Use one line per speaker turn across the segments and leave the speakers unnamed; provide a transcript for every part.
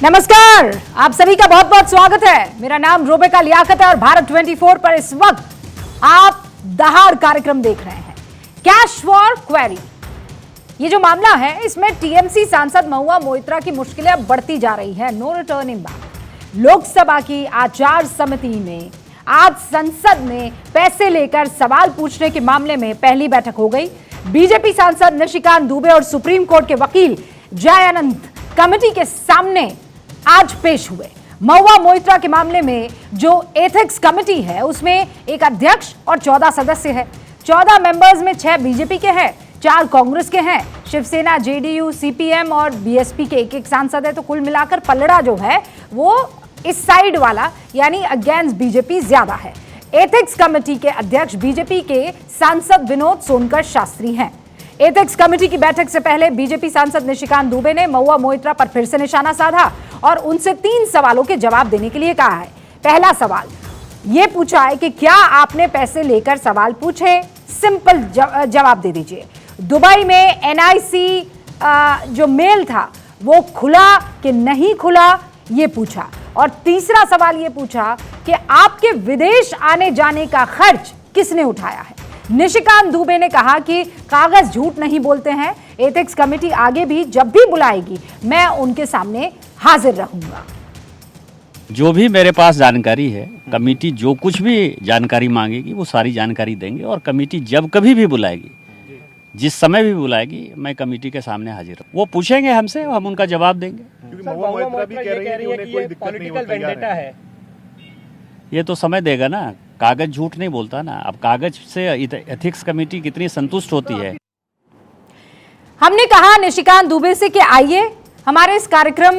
नमस्कार, आप सभी का बहुत बहुत स्वागत है। मेरा नाम रोबेका लियाकत है और भारत 24 पर इस वक्त आप दहाड़ कार्यक्रम देख रहे हैं। कैश फॉर क्वेरी, ये जो मामला है इसमें टीएमसी सांसद महुआ मोइत्रा की मुश्किलें बढ़ती जा रही है। No returning back. लोकसभा की आचार समिति में आज संसद में पैसे लेकर सवाल पूछने के मामले में पहली बैठक हो गई। बीजेपी सांसद निशिकांत दुबे और सुप्रीम कोर्ट के वकील जय अनंत कमेटी के सामने आज पेश हुए। महुआ मोइत्रा के मामले में जो एथिक्स कमेटी है उसमें एक अध्यक्ष और 14 सदस्य है। 14 मेंबर्स में 6 बीजेपी के हैं, 4 कांग्रेस के हैं, शिवसेना, जेडीयू, सीपीएम और बीएसपी के एक सांसद है। तो कुल मिलाकर पलड़ा जो है वो इस साइड वाला यानी अगेंस्ट बीजेपी ज्यादा है। एथिक्स कमेटी के अध्यक्ष बीजेपी के सांसद विनोद सोनकर शास्त्री हैं। एथिक्स कमेटी की बैठक से पहले बीजेपी सांसद निशिकांत दुबे ने महुआ मोइत्रा पर फिर से निशाना साधा और उनसे 3 सवालों के जवाब देने के लिए कहा है। पहला सवाल यह पूछा है कि क्या आपने पैसे लेकर सवाल पूछे? सिंपल जवाब दे दीजिए। दुबई में एनआईसी जो मेल था वो खुला कि नहीं खुला, ये पूछा। और तीसरा सवाल ये पूछा कि आपके विदेश आने जाने का खर्च किसने उठाया है? निशिकांत दुबे ने कहा कि कागज झूठ नहीं बोलते हैं। एथिक्स कमेटी आगे भी जब भी बुलाएगी मैं उनके सामने हाजिर रहूंगा।
जो भी मेरे पास जानकारी है, कमेटी जो कुछ भी जानकारी मांगेगी वो सारी जानकारी देंगे और कमेटी जब कभी भी बुलाएगी, जिस समय भी बुलाएगी, मैं कमेटी के सामने हाजिर हूँ। वो पूछेंगे हमसे, हम उनका जवाब देंगे।
क्योंकि महुआ मोइत्रा भी कह रही है कि उन्हें कोई दिक्कत नहीं होती है।
ये तो समय देगा ना, कागज झूठ नहीं बोलता ना। अब कागज से एथिक्स कमेटी कितनी संतुष्ट होती है।
हमने कहा निशिकांत दुबे से कि आइए हमारे इस कार्यक्रम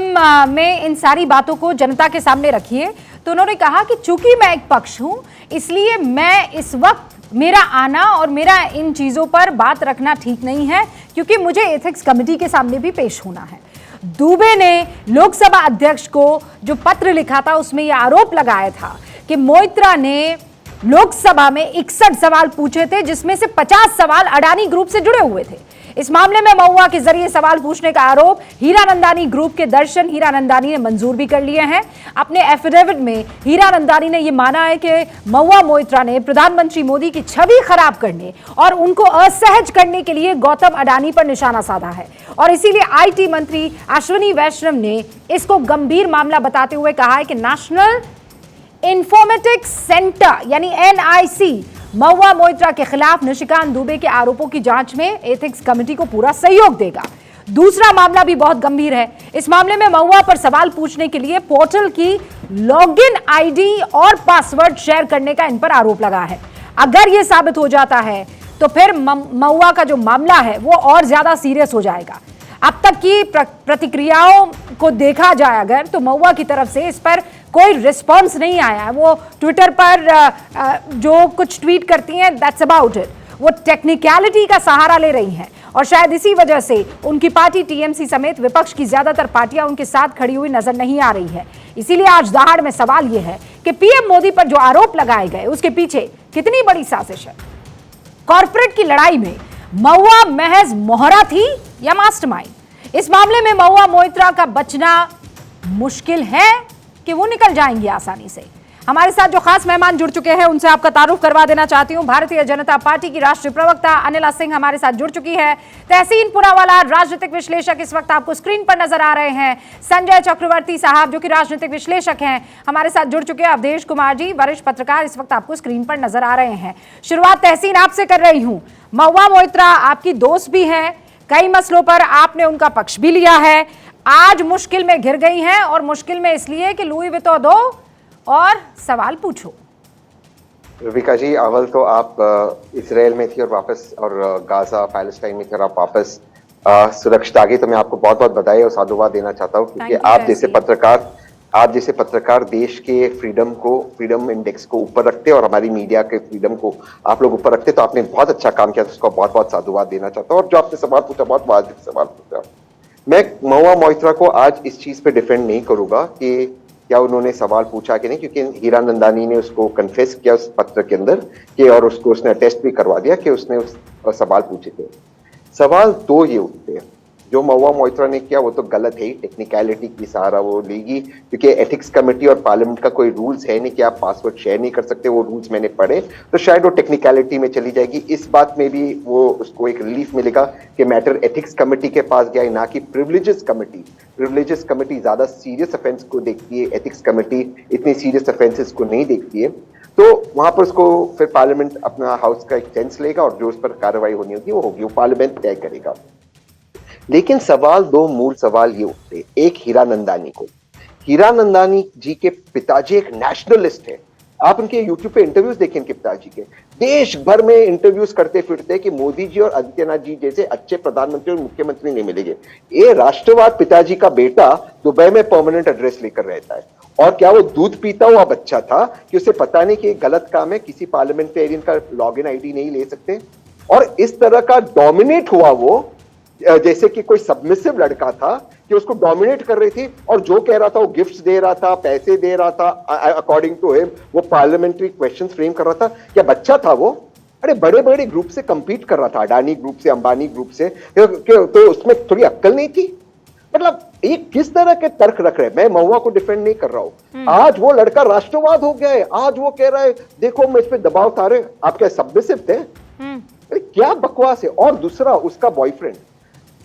में इन सारी बातों को जनता के सामने रखिए। तो उन्होंने कहा कि चूंकि मैं एक पक्ष हूं इसलिए मैं इस वक्त मेरा आना और मेरा इन चीजों पर बात रखना ठीक नहीं है, क्योंकि मुझे एथिक्स कमेटी के सामने भी पेश होना है। दुबे ने लोकसभा अध्यक्ष को जो पत्र लिखा था उसमें यह आरोप लगाया था कि मोइत्रा ने लोकसभा में 61 सवाल पूछे थे, जिसमें से 50 सवाल अडानी ग्रुप से जुड़े हुए थे। इस मामले में महुआ के जरिए सवाल पूछने का आरोप हीरानंदानी ग्रुप के दर्शन हीरानंदानी ने मंजूर भी कर लिए हैं। अपने एफिडेविट में हीरानंदानी ने यह माना है कि महुआ मोइत्रा ने प्रधानमंत्री मोदी की छवि खराब करने और उनको असहज करने के लिए गौतम अडानी पर निशाना साधा है और इसीलिए आईटी मंत्री अश्विनी वैष्णव ने इसको गंभीर मामला बताते हुए कहा है कि नेशनल इंफॉर्मेटिक्स सेंटर यानी एनआईसी महुआ मोइत्रा के खिलाफ निशिकांत दुबे के आरोपों की जांच में एथिक्स कमेटी को पूरा सहयोग देगा। दूसरा मामला भी बहुत गंभीर है। इस मामले में महुआ पर सवाल पूछने के लिए पोर्टल की लॉगिन आईडी और पासवर्ड शेयर करने का इन पर आरोप लगा है। अगर यह साबित हो जाता है तो फिर महुआ का जो मामला है वो और ज्यादा सीरियस हो जाएगा। अब तक की प्रतिक्रियाओं को देखा जाए अगर तो महुआ की तरफ से इस पर कोई रिस्पांस नहीं आया है। वो ट्विटर पर जो कुछ ट्वीट करती हैं दैट्स अबाउट इट। वो टेक्निकलिटी का सहारा ले रही हैं और शायद इसी वजह से उनकी पार्टी टीएमसी समेत विपक्ष की ज्यादातर पार्टियां उनके साथ खड़ी हुई नजर नहीं आ रही है। इसीलिए आज दहाड़ में सवाल यह है कि पीएम मोदी पर जो आरोप लगाए गए उसके पीछे कितनी बड़ी साजिश है। कॉर्पोरेट की लड़ाई में महुआ महज मोहरा थी या मास्टरमाइंड? इस मामले में महुआ मोइत्रा का बचना मुश्किल है कि वो निकल जाएंगी आसानी से। हमारे साथ जो खास मेहमान जुड़ चुके हैं उनसे आपका तारुफ करवा देना चाहती हूं। भारतीय जनता पार्टी की राष्ट्रीय प्रवक्ता अनिला सिंह हमारे साथ जुड़ चुकी है। तहसीन पुरावाला राजनीतिक विश्लेषक इस वक्त आपको स्क्रीन पर नजर आ रहे हैं। संजय चक्रवर्ती साहब जो कि राजनीतिक विश्लेषक हैं हमारे साथ जुड़ चुके हैं। अवधेश कुमार जी वरिष्ठ पत्रकार इस वक्त आपको स्क्रीन पर नजर आ रहे हैं। शुरुआत तहसीन आपसे कर रही हूं। महुआ मोइत्रा आपकी दोस्त भी है, कई मसलों पर आपने उनका पक्ष भी लिया है। आज मुश्किल में घिर गई हैं और मुश्किल में इसलिए कि लुई वितो दो और सवाल पूछो।
रविका जी, अव्वल तो आप इसराइल में थी और वापस और गाजा पैलेस्टाइन में थी और आप वापस सुरक्षित आ गई, तो मैं आपको बहुत बहुत बधाई और साधुवाद देना चाहता हूँ, क्योंकि आप जैसे पत्रकार देश के फ्रीडम इंडेक्स को ऊपर रखते और हमारी मीडिया के फ्रीडम को आप लोग ऊपर रखते, तो आपने बहुत अच्छा काम किया, तो उसका बहुत बहुत साधुवाद देना चाहता हूँ। और जो आपने सवाल पूछा बहुत वाजिब सवाल पूछा। मैं महुआ मोइत्रा को आज इस चीज पे डिफेंड नहीं करूंगा कि क्या उन्होंने सवाल पूछा कि नहीं, क्योंकि हीरानंदानी ने उसको कन्फेस किया उस पत्र के अंदर कि, और उसको उसने अटेस्ट भी करवा दिया कि उसने उस सवाल पूछे थे। सवाल 2 ये उठते हैं, जो महुआ मोइत्रा ने किया वो तो गलत है, टेक्निकलिटी की सहारा वो लेगी, क्योंकि एथिक्स कमेटी और पार्लियामेंट का कोई रूल्स है नहीं कि आप पासवर्ड शेयर नहीं कर सकते, वो रूल्स मैंने पढ़े, तो शायद वो टेक्निकलिटी में चली जाएगी। इस बात में भी वो उसको एक रिलीफ मिलेगा कि मैटर एथिक्स कमेटी के पास गया है, ना कि प्रिविलेजेस कमेटी। प्रिविलेजेस कमेटी ज्यादा सीरियस ऑफेंस को देखती है, एथिक्स कमेटी इतनी सीरियस ऑफेंसेस को नहीं देखती है, तो वहां पर उसको फिर पार्लियामेंट अपना हाउस का एक सेंस लेगा और जो उस पर कार्रवाई होनी होगी वो होगी, वो पार्लियामेंट तय करेगा। लेकिन सवाल, दो मूल सवाल ये उठते, एक हीरानंदानी को, हीरानंदानी जी के पिताजी एक नेशनलिस्ट है, आप उनके यूट्यूब पे इंटरव्यूज देखें इनके पिताजी के, देश भर में इंटरव्यूज करते फिरते कि मोदी जी और आदित्यनाथ जी जैसे अच्छे प्रधानमंत्री और मुख्यमंत्री नहीं मिलेंगे। ये राष्ट्रवाद पिताजी का बेटा दुबई में परमानेंट एड्रेस लेकर रहता है, और क्या वो दूध पीता हुआ बच्चा था कि उसे पता नहीं कि ये गलत काम है, किसी पार्लियामेंटेरियन का लॉगिन आईडी नहीं ले सकते, और इस तरह का डोमिनेट हुआ वो, जैसे कि कोई सबमिसिव लड़का था कि उसको डोमिनेट कर रही थी, और जो कह रहा था वो गिफ्ट्स दे रहा था, पैसे दे रहा था, अकॉर्डिंग टू हिम वो पार्लियामेंट्री क्वेश्चंस फ्रेम कर रहा था। क्या बच्चा था वो? अरे बड़े बड़े ग्रुप से कंपीट कर रहा था, अडानी ग्रुप से, अंबानी ग्रुप से, तो उसमें थोड़ी अक्ल नहीं थी? मतलब ये किस तरह के तर्क रख रहे हैं? मैं महुआ को डिफेंड नहीं कर रहा हूं, आज वो लड़का राष्ट्रवाद हो गया है, आज वो कह रहा है देखो मैं इस पे दबाव उतारे, आप क्या सबमिसिव थे? अरे क्या बकवास है। और दूसरा, उसका बॉयफ्रेंड,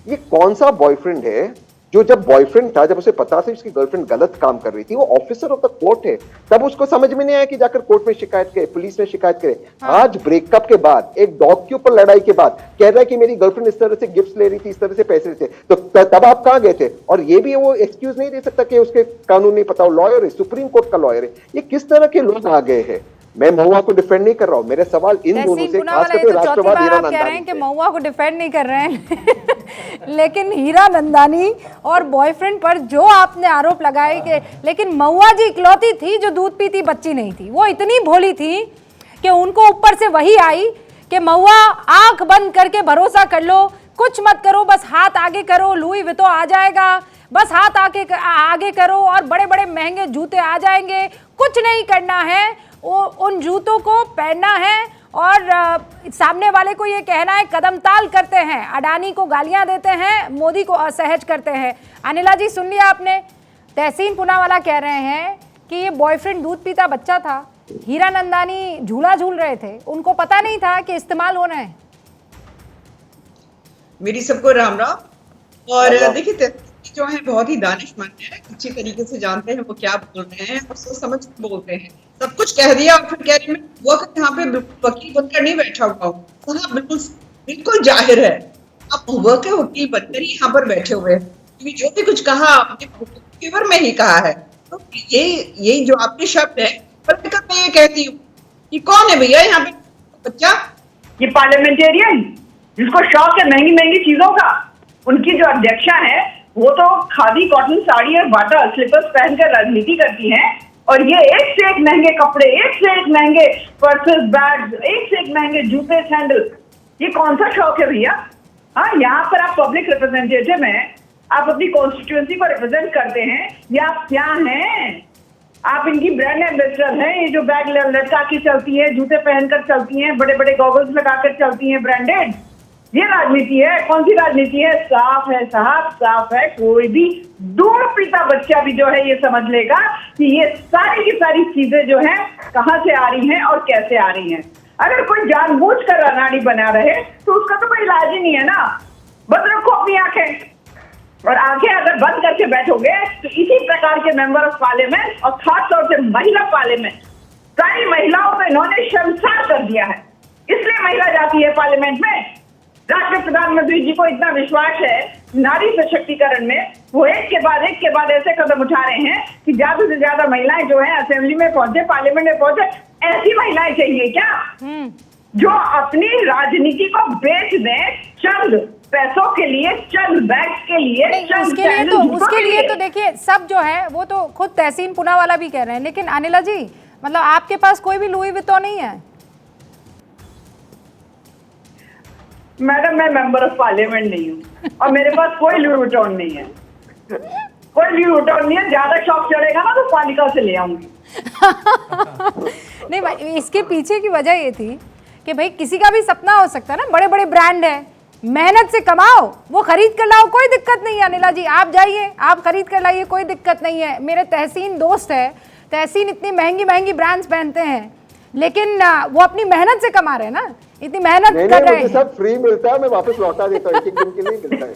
ये कौन सा बॉयफ्रेंड है जो जब बॉयफ्रेंड था, जब उसे पता था उसकी गर्लफ्रेंड गलत काम कर रही थी, वो ऑफिसर ऑफ द कोर्ट है, तब उसको समझ में नहीं आया कि जाकर कोर्ट में शिकायत करे, पुलिस में शिकायत करे। आज ब्रेकअप के बाद, एक डॉग के ऊपर लड़ाई के बाद कह रहा है कि मेरी गर्लफ्रेंड इस तरह से गिफ्ट्स ले रही थी, इस तरह से पैसे लेते, तो तब आप कहां गए थे? और ये भी वो एक्सक्यूज नहीं दे सकता कि उसके कानून नहीं पता, वो लॉयर है, सुप्रीम कोर्ट का लॉयर है। ये किस तरह के लोग आ गए हैं? मैं महुआ को डिफेंड नहीं कर रहा हूं, मेरे सवाल इन दोनों से, खास करके राष्ट्रवाद हीरानंदानी
कि महुआ को डिफेंड नहीं कर रहे हैं लेकिन हीरानंदानी और बॉयफ्रेंड पर जो आपने आरोप लगाए कि, लेकिन महुआ जी इकलौती थी जो दूध पीती बच्ची नहीं थी, वो इतनी भोली थी कि उनको ऊपर से वही आई कि महुआ आंख बंद करके भरोसा कर लो, कुछ मत करो, बस हाथ आगे करो, लुई वितो आ जाएगा, बस हाथ आगे करो और बड़े बड़े महंगे जूते आ जाएंगे, कुछ नहीं करना है, उन जूतों को पहनना है और सामने वाले को ये कहना है, कदम ताल करते हैं, अडानी को गालियां देते हैं, मोदी को असहज करते हैं। अनिला जी सुन लिया आपने, तहसीन पूनावाला कह रहे हैं कि ये बॉयफ्रेंड दूध पीता बच्चा था, हीरानंदानी झूला झूल रहे थे, उनको पता नहीं था कि इस्तेमाल हो रहे हैं।
मेरी सबको राम राम। और देखिए जो है बहुत ही दानिशमंद है, अच्छी तरीके से जानते हैं वो क्या बोल रहे हैं और सोच समझ के बोलते हैं। सब कुछ कह दिया और फिर कह रही मैं वक्त यहाँ पे वकील बनकर नहीं बैठा हुआ हूँ। साहब बिल्कुल जाहिर है आप वक्त के वकील बनकर ही यहाँ पर बैठे हुए हैं, क्योंकि जो भी कुछ कहा आपने फेवर में ही कहा है। तो ये जो आपके शब्द है, पर मैं ये कहती हूँ कि कौन है भैया यहाँ पे बच्चा?
ये पार्लियामेंटेरियन जिसको शौक है महंगी महंगी चीजों का, उनकी जो अध्यक्षा है वो तो खादी कॉटन साड़ी और बाटा स्लीपर्स पहनकर राजनीति करती हैं, और ये एक से एक महंगे कपड़े, एक से एक महंगे पर्सेस, बैग्स, एक से एक महंगे जूते, सैंडल। ये कौन सा शौक है भैया? हाँ, यहाँ पर आप पब्लिक रिप्रेजेंटेटिव हैं, आप अपनी कॉन्स्टिट्यूएंसी को रिप्रेजेंट करते हैं, या आप क्या हैं? आप इनकी ब्रांड एम्बेसडर हैं, ये जो बैग लटका के चलती है, जूते पहनकर चलती हैं, बड़े बड़े गॉगल्स लगाकर चलती हैं, ब्रांडेड। ये राजनीति है? कौन सी राजनीति है? साफ है साहब, साफ है। कोई भी दूध पीता बच्चा भी जो है ये समझ लेगा कि ये सारी की सारी चीजें जो हैं कहां से आ रही हैं और कैसे आ रही हैं। अगर कोई जानबूझकर अनाड़ी बना रहे तो उसका तो कोई इलाज ही नहीं है ना। बंद रखो अपनी आंखें, और आंखें अगर बंद करके बैठोगे तो इसी प्रकार के मेंबर ऑफ पार्लियामेंट और खासतौर से महिला पार्लियामेंट, सारी महिलाओं को इन्होंने शर्मसार कर दिया है। इसलिए महिला जाती है पार्लियामेंट में। राष्ट्रीय प्रधानमंत्री जी को इतना विश्वास है नारी सशक्तिकरण में, वो एक के बाद ऐसे कदम उठा रहे हैं कि ज्यादा से ज्यादा महिलाएं जो है असेंबली में पहुंचे, पार्लियामेंट में पहुंचे। ऐसी महिलाएं चाहिए क्या जो अपनी राजनीति को बेच दें चंद पैसों के लिए, चंद बैग्स के लिए,
उसके लिए तो देखिए सब जो है वो तो खुद तहसीन पूनावाला भी कह रहे हैं। लेकिन अनिला जी, मतलब आपके पास कोई भी लुई वितो नहीं है?
मैडम मैं मेंबर ऑफ पार्लियामेंट नहीं हूँ और मेरे पास कोई लुई विटॉन नहीं है, कोई लुई विटॉन नहीं है। ज्यादा शौक चढ़ेगा ना तो पालिका से ले आऊंगी।
नहीं भाई, इसके पीछे की वजह ये थी कि भाई किसी का भी सपना हो सकता है ना, बड़े बड़े ब्रांड है, मेहनत से कमाओ, वो खरीद कर लाओ, कोई दिक्कत नहीं है। अनिला जी आप जाइए, आप खरीद कर लाइए, कोई दिक्कत नहीं है। मेरे तहसीन दोस्त है, तहसीन इतनी महंगी महंगी ब्रांड्स पहनते हैं, लेकिन वो अपनी मेहनत से कमा रहे हैं ना, इतनी मेहनत कर रहे हैं।
सब फ्री मिलता है, मैं वापस लौटा देता हूँ, एक दिन के लिए मिलता है।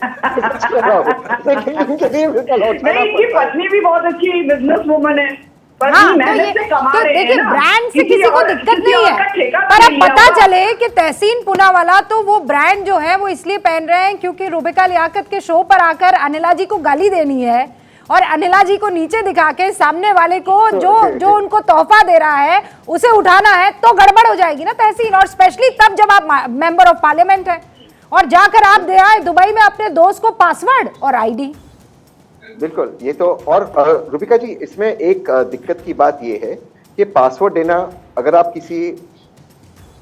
नहीं, इनकी पत्नी भी बहुत अच्छी बिजनेस वुमन है,
हाँ, तो देखिए ब्रांड से किसी को दिक्कत नहीं है, पर अब पता चले कि तहसीन पूनावाला तो वो ब्रांड जो है वो इसलिए पहन रहे हैं क्योंकि रुबिका लियाकत के शो पर आकर अनिला जी को गाली देनी है और अनिला जी को नीचे दिखा के सामने वाले को जो उनको तोहफा दे रहा है उसे उठाना है, तो गड़बड़ हो जाएगी ना तहसीन। और स्पेशली तब जब आप मेंबर ऑफ पार्लियामेंट हैं और जाकर आप दे आए दुबई में अपने दोस्त को पासवर्ड और आईडी।
बिल्कुल, ये तो। और रुबिका जी, इसमें एक दिक्कत की बात ये है कि पासवर्ड देना, अगर आप किसी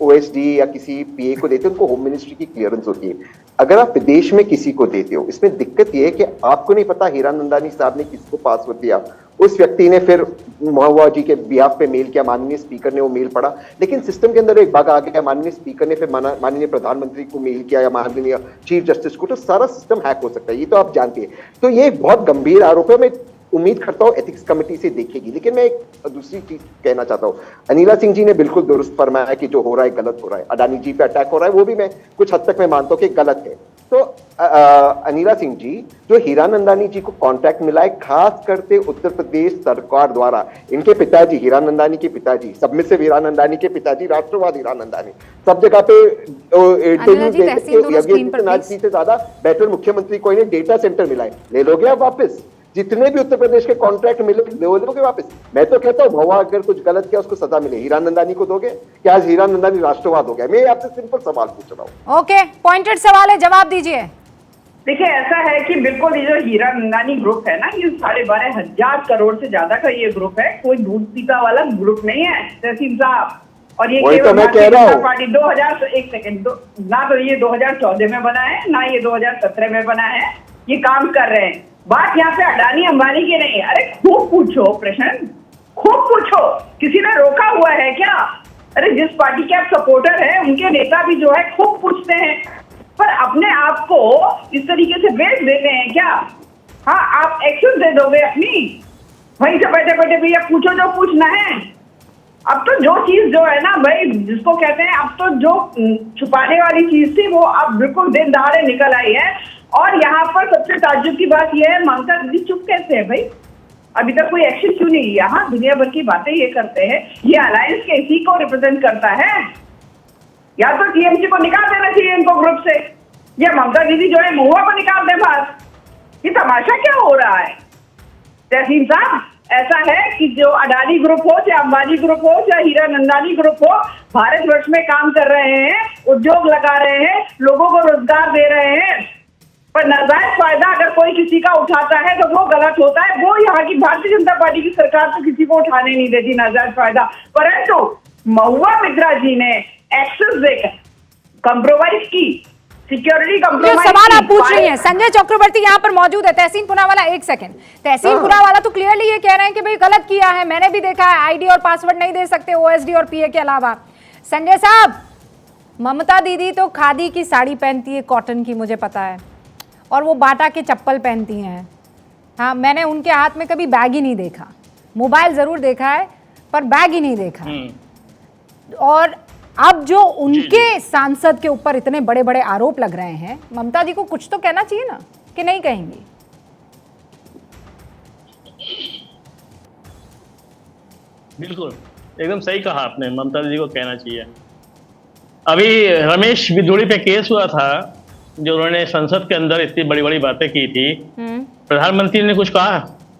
ओएसडी या किसी पीए को देते हो, उनको होम मिनिस्ट्री की क्लियरेंस होती है। अगर आप विदेश में किसी को देते हो, इसमें दिक्कत ये है कि आपको नहीं पता हीरानंदानी साहब ने किसको पासवर्ड दिया। उस व्यक्ति ने फिर महुआ जी के बिहाफ पे मेल किया, माननीय स्पीकर ने वो मेल पढ़ा, लेकिन सिस्टम के अंदर एक बग आ गया, माननीय स्पीकर ने फिर माननीय प्रधानमंत्री को मेल किया या माननीय चीफ जस्टिस को, तो सारा सिस्टम हैक हो सकता है, ये तो आप जानते हैं। तो ये बहुत गंभीर आरोप है। मैं उम्मीद करता हूँ एथिक्स कमेटी से देखेगी। लेकिन मैं एक दूसरी चीज कहना चाहता हूँ, अनिला सिंह जी ने बिल्कुल दुरुस्त फरमाया कि जो हो रहा है गलत हो रहा है, अडानी जी पे अटैक हो रहा है, वो भी मैं कुछ हद तक मैं मानता हूँ कि गलत है। तो अनिला सिंह जी, जो हीरानंदानी जी को कॉन्ट्रैक्ट मिला है खास करके उत्तर प्रदेश सरकार द्वारा, इनके पिताजी हीरानंदानी के पिताजी, सबमिसिव हीरानंदानी के पिताजी, राष्ट्रवाद हीरानंदानी, सब जगह पे इंटरव्यू से ज्यादा बेटर मुख्यमंत्री को इन्हें डेटा सेंटर मिला है। ले लोगे आप वापस? जितने भी उत्तर प्रदेश के कॉन्ट्रैक्ट मिले ले लोगे वापस? मैं तो कहता हूँ भवा अगर कुछ गलत किया उसको सजा मिले। हीरानंदानी को दोगे? क्या आज हीरानंदानी राष्ट्रवाद हो गया? मैं आपसे सिंपल सवाल पूछ रहा हूँ।
ओके, पॉइंटेड सवाल है, जवाब दीजिए।
देखिए, ऐसा है कि बिल्कुल ये जो हीरानंदानी ग्रुप है ना, ये 12,500 करोड़ से ज्यादा का ये ग्रुप है, कोई दूध पीता वाला ग्रुप नहीं है तहसीन साहब। और ये
तो मैं कह रहा हूँ
पार्टी 2001 ना तो ये 2014 में बना है, ना ये 2017 में बना है, ये काम कर रहे हैं। बात यहाँ पे अडानी अंबानी की नहीं है। अरे खूब पूछो प्रश्न, खूब पूछो, किसी ने रोका हुआ है क्या? अरे जिस पार्टी के आप सपोर्टर हैं उनके नेता भी जो है खूब पूछते हैं, पर अपने आप को इस तरीके से बेच देते हैं क्या? हाँ, आप एक्सेस दे दोगे अपनी, वहीं से बैठे बैठे भैया पूछो जो पूछना है। अब तो जो चीज जो है ना भाई, जिसको कहते हैं, अब तो जो छुपाने वाली चीज थी वो अब बिल्कुल दिन दहाड़े निकल आई है। और यहाँ पर सबसे ताज्जुब की बात यह है, ममता दीदी चुप कैसे है भाई? अभी तक कोई एक्शन क्यों नहीं लिया? हाँ, दुनिया भर की बातें ये करते हैं, ये अलायंस के इसी को रिप्रेजेंट करता है। या तो टीएमसी को निकाल देना चाहिए इनको ग्रुप से, या ममता दीदी जो है महुआ को निकाल दे बाहर। ये तमाशा क्या हो रहा है तहसीन साहब? ऐसा है कि जो अडानी ग्रुप हो, चाहे अंबानी ग्रुप हो, चाहे हीरानंदानी ग्रुप हो, भारतवर्ष में काम कर रहे हैं, उद्योग लगा रहे हैं, लोगों को रोजगार दे रहे हैं, पर नाजायज फायदा अगर कोई किसी का उठाता है तो वो गलत होता है। वो यहाँ की भारतीय जनता पार्टी की सरकार तो किसी को उठाने नहीं देती नाजायज फायदा, परंतु महुआ मित्रा जी ने एक्सेस देकर कंप्रोमाइज की, सिक्योरिटी
जो
कंप्रोमाइज।
सवाल आप पूछ रही हैं, संजय चक्रवर्ती यहाँ पर मौजूद है। तहसीन पूनावाला, एक सेकंड, तहसीन पूनावाला तो क्लियरली ये कह रहे हैं कि भाई गलत किया है, मैंने भी देखा है, आईडी और पासवर्ड नहीं दे सकते ओएसडी और पीए के अलावा। संजय साहब, ममता दीदी तो खादी की साड़ी पहनती है, कॉटन की, मुझे पता है, और वो बाटा के चप्पल पहनती हैं। हाँ, मैंने उनके हाथ में कभी बैग ही नहीं देखा, मोबाइल जरूर देखा है पर बैग ही नहीं देखा। और अब जो उनके सांसद के ऊपर इतने बड़े बड़े आरोप लग रहे हैं, ममता जी को कुछ तो कहना चाहिए ना, कि नहीं कहेंगी?
बिल्कुल, एकदम सही कहा आपने, ममता दीदी को कहना चाहिए। अभी रमेश बिदुड़ी पे केस हुआ था, जो उन्होंने संसद के अंदर इतनी बड़ी बड़ी बातें की थी, प्रधानमंत्री ने कुछ कहा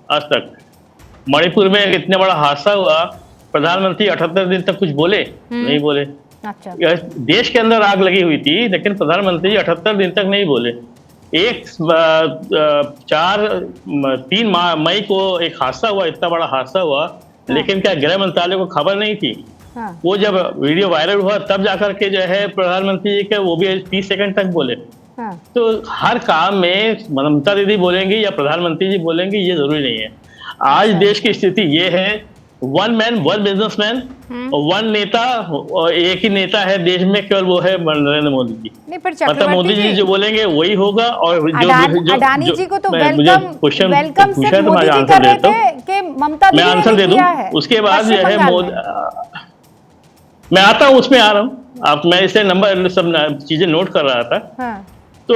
आज तक? मणिपुर में इतना बड़ा हादसा हुआ, प्रधानमंत्री 78 दिन तक कुछ बोले नहीं बोले।
अच्छा,
देश के अंदर आग लगी हुई थी, लेकिन प्रधानमंत्री 78 दिन तक नहीं बोले। 3 मई को एक हादसा हुआ, इतना बड़ा हादसा हुआ, लेकिन क्या गृह मंत्रालय को खबर नहीं थी? वो जब वीडियो वायरल हुआ तब जाकर के जो है प्रधानमंत्री जी के वो भी 30 सेकंड तक बोले। तो हर काम में ममता दीदी बोलेंगी या प्रधानमंत्री जी बोलेंगे ये जरूरी नहीं है। आज देश की स्थिति ये है वन मैन वन बिजनेसमैन और वन नेता, और एक ही नेता है देश में, केवल वो है नरेंद्र मोदी जी।
नहीं, पर
मतलब मोदी जी जो बोलेंगे वही होगा। और
अडानी जी को तो वेलकम
क्वेश्चन
वेलकम
पूछा
सिर्फ
है तो मैं
मोदी जी
आंसर
कर रहे
देता हूँ,
थे कि ममता
मैं
दीदी
आंसर
ने
दे दूं।
किया है
उसके बाद जो
पश्चिम
है
बंगाल
मोदी,
में।
मैं आता हूँ उसमें आ रहा हूँ। आप, मैं इसे नंबर सब चीजें नोट कर रहा था।
हाँ,
तो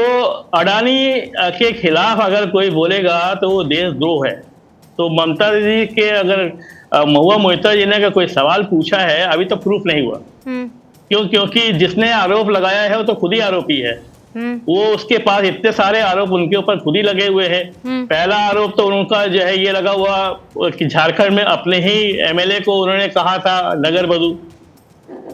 अडानी के खिलाफ अगर कोई बोलेगा तो वो देशद्रोह है। तो ममता दीदी के अगर महुआ मोइत्रा जी ने अगर कोई सवाल पूछा है, अभी तो प्रूफ नहीं हुआ। क्योंकि जिसने आरोप लगाया है वो तो खुद ही आरोपी है। वो उसके पास इतने सारे आरोप उनके ऊपर खुद ही लगे हुए हैं। पहला आरोप तो उनका जो है ये लगा हुआ कि झारखंड में अपने ही एमएलए को उन्होंने कहा था नगर बधू,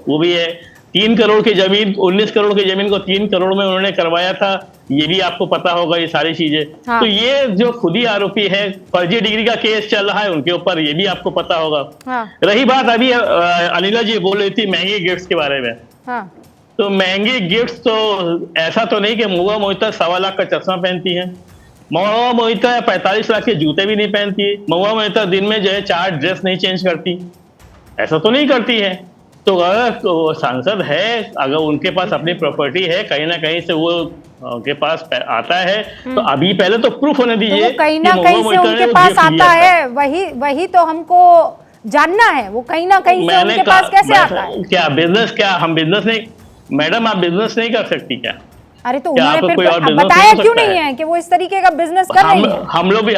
वो भी है। 3 करोड़ की जमीन, 19 करोड़ की जमीन को 3 करोड़ में उन्होंने करवाया था, ये भी आपको पता होगा ये सारी चीजें।
हाँ।
तो ये जो खुद ही आरोपी है, फर्जी डिग्री का केस चल रहा है उनके ऊपर, ये भी आपको पता होगा।
हाँ।
रही बात अभी अनिला जी बोल रही थी महंगी गिफ्ट्स के बारे में।
हाँ।
तो महंगी गिफ्ट्स तो ऐसा तो नहीं कि महुआ मोइत्रा 1.25 लाख का चश्मा पहनती है। महुआ मोइत्रा 45 लाख के जूते भी नहीं पहनती है। महुआ मोइत्रा दिन में जो है 4 ड्रेस नहीं चेंज करती, ऐसा तो नहीं करती है। तो अगर सांसद है, अगर उनके पास अपनी प्रॉपर्टी है, कहीं ना कहीं से वो उनके पास आता है, तो अभी पहले तो प्रूफ होने
तो
दीजिए
वो कहीं ना कहीं से उनके पास आता है, वही तो हमको जानना है, वो कहीं ना कहीं से उनके पास कैसे आता है।
क्या बिजनेस, क्या हम बिजनेस नहीं, मैडम आप बिजनेस नहीं कर सकती क्या?
अरे तो
क्या
उन्होंने
आपको
फिर
कोई और business
बताया
नहीं हो
क्यों
सकता
नहीं
है?
है कि वो इस तरीके का बिजनेस कर रही है।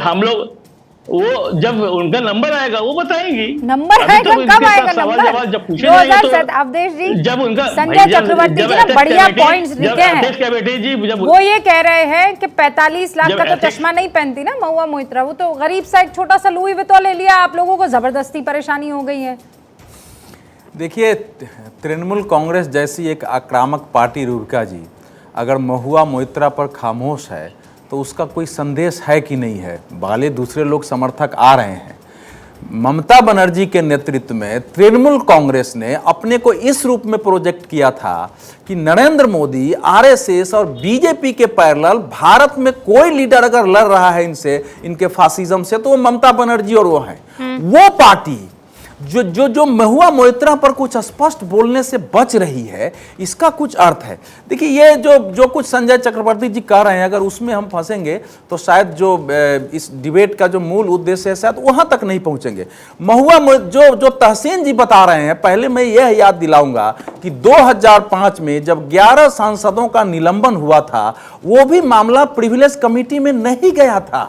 हम लोग वो जब उनका नंबर आएगा वो बताएंगी।
नंबर
अभी
आएगा,
तो
कब
इनके साथ
आएगा
सवाल
नंबर?
जवाब जब पूछे जाएंगे तो
अवधेश जी,
जब उनका
संजय चक्रवर्ती जी ने बढ़िया पॉइंट्स लिखे हैं।
बेटे जी जब
वो ये कह रहे हैं कि 45 लाख
जब
का तो
ethics-
चश्मा नहीं पहनती ना महुआ मोइत्रा, वो तो गरीब सा एक छोटा सा लुई विटॉन ले लिया, आप लोगों को जबरदस्ती परेशानी हो गई है।
देखिए, तृणमूल कांग्रेस जैसी एक आक्रामक पार्टी रुड़का जी अगर महुआ मोइत्रा पर खामोश है तो उसका कोई संदेश है कि नहीं है। भले दूसरे लोग समर्थक आ रहे हैं। ममता बनर्जी के नेतृत्व में तृणमूल कांग्रेस ने अपने को इस रूप में प्रोजेक्ट किया था कि नरेंद्र मोदी, आरएसएस और बीजेपी के पैरेलल भारत में कोई लीडर अगर लड़ रहा है इनसे, इनके फासिज्म से, तो वो ममता बनर्जी और वो हैं। वो पार्टी जो महुआ मोइत्रा पर कुछ स्पष्ट बोलने से बच रही है, इसका कुछ अर्थ है। देखिए, ये जो कुछ संजय चक्रवर्ती जी कह रहे हैं, अगर उसमें हम फंसेंगे तो शायद जो इस डिबेट का जो मूल उद्देश्य है शायद वहां तक नहीं पहुंचेंगे। महुआ जो तहसीन जी बता रहे हैं, पहले मैं यह याद दिलाऊंगा कि 2005 में जब 11 सांसदों का निलंबन हुआ था, वो भी मामला प्रिविलेज कमेटी में नहीं गया था।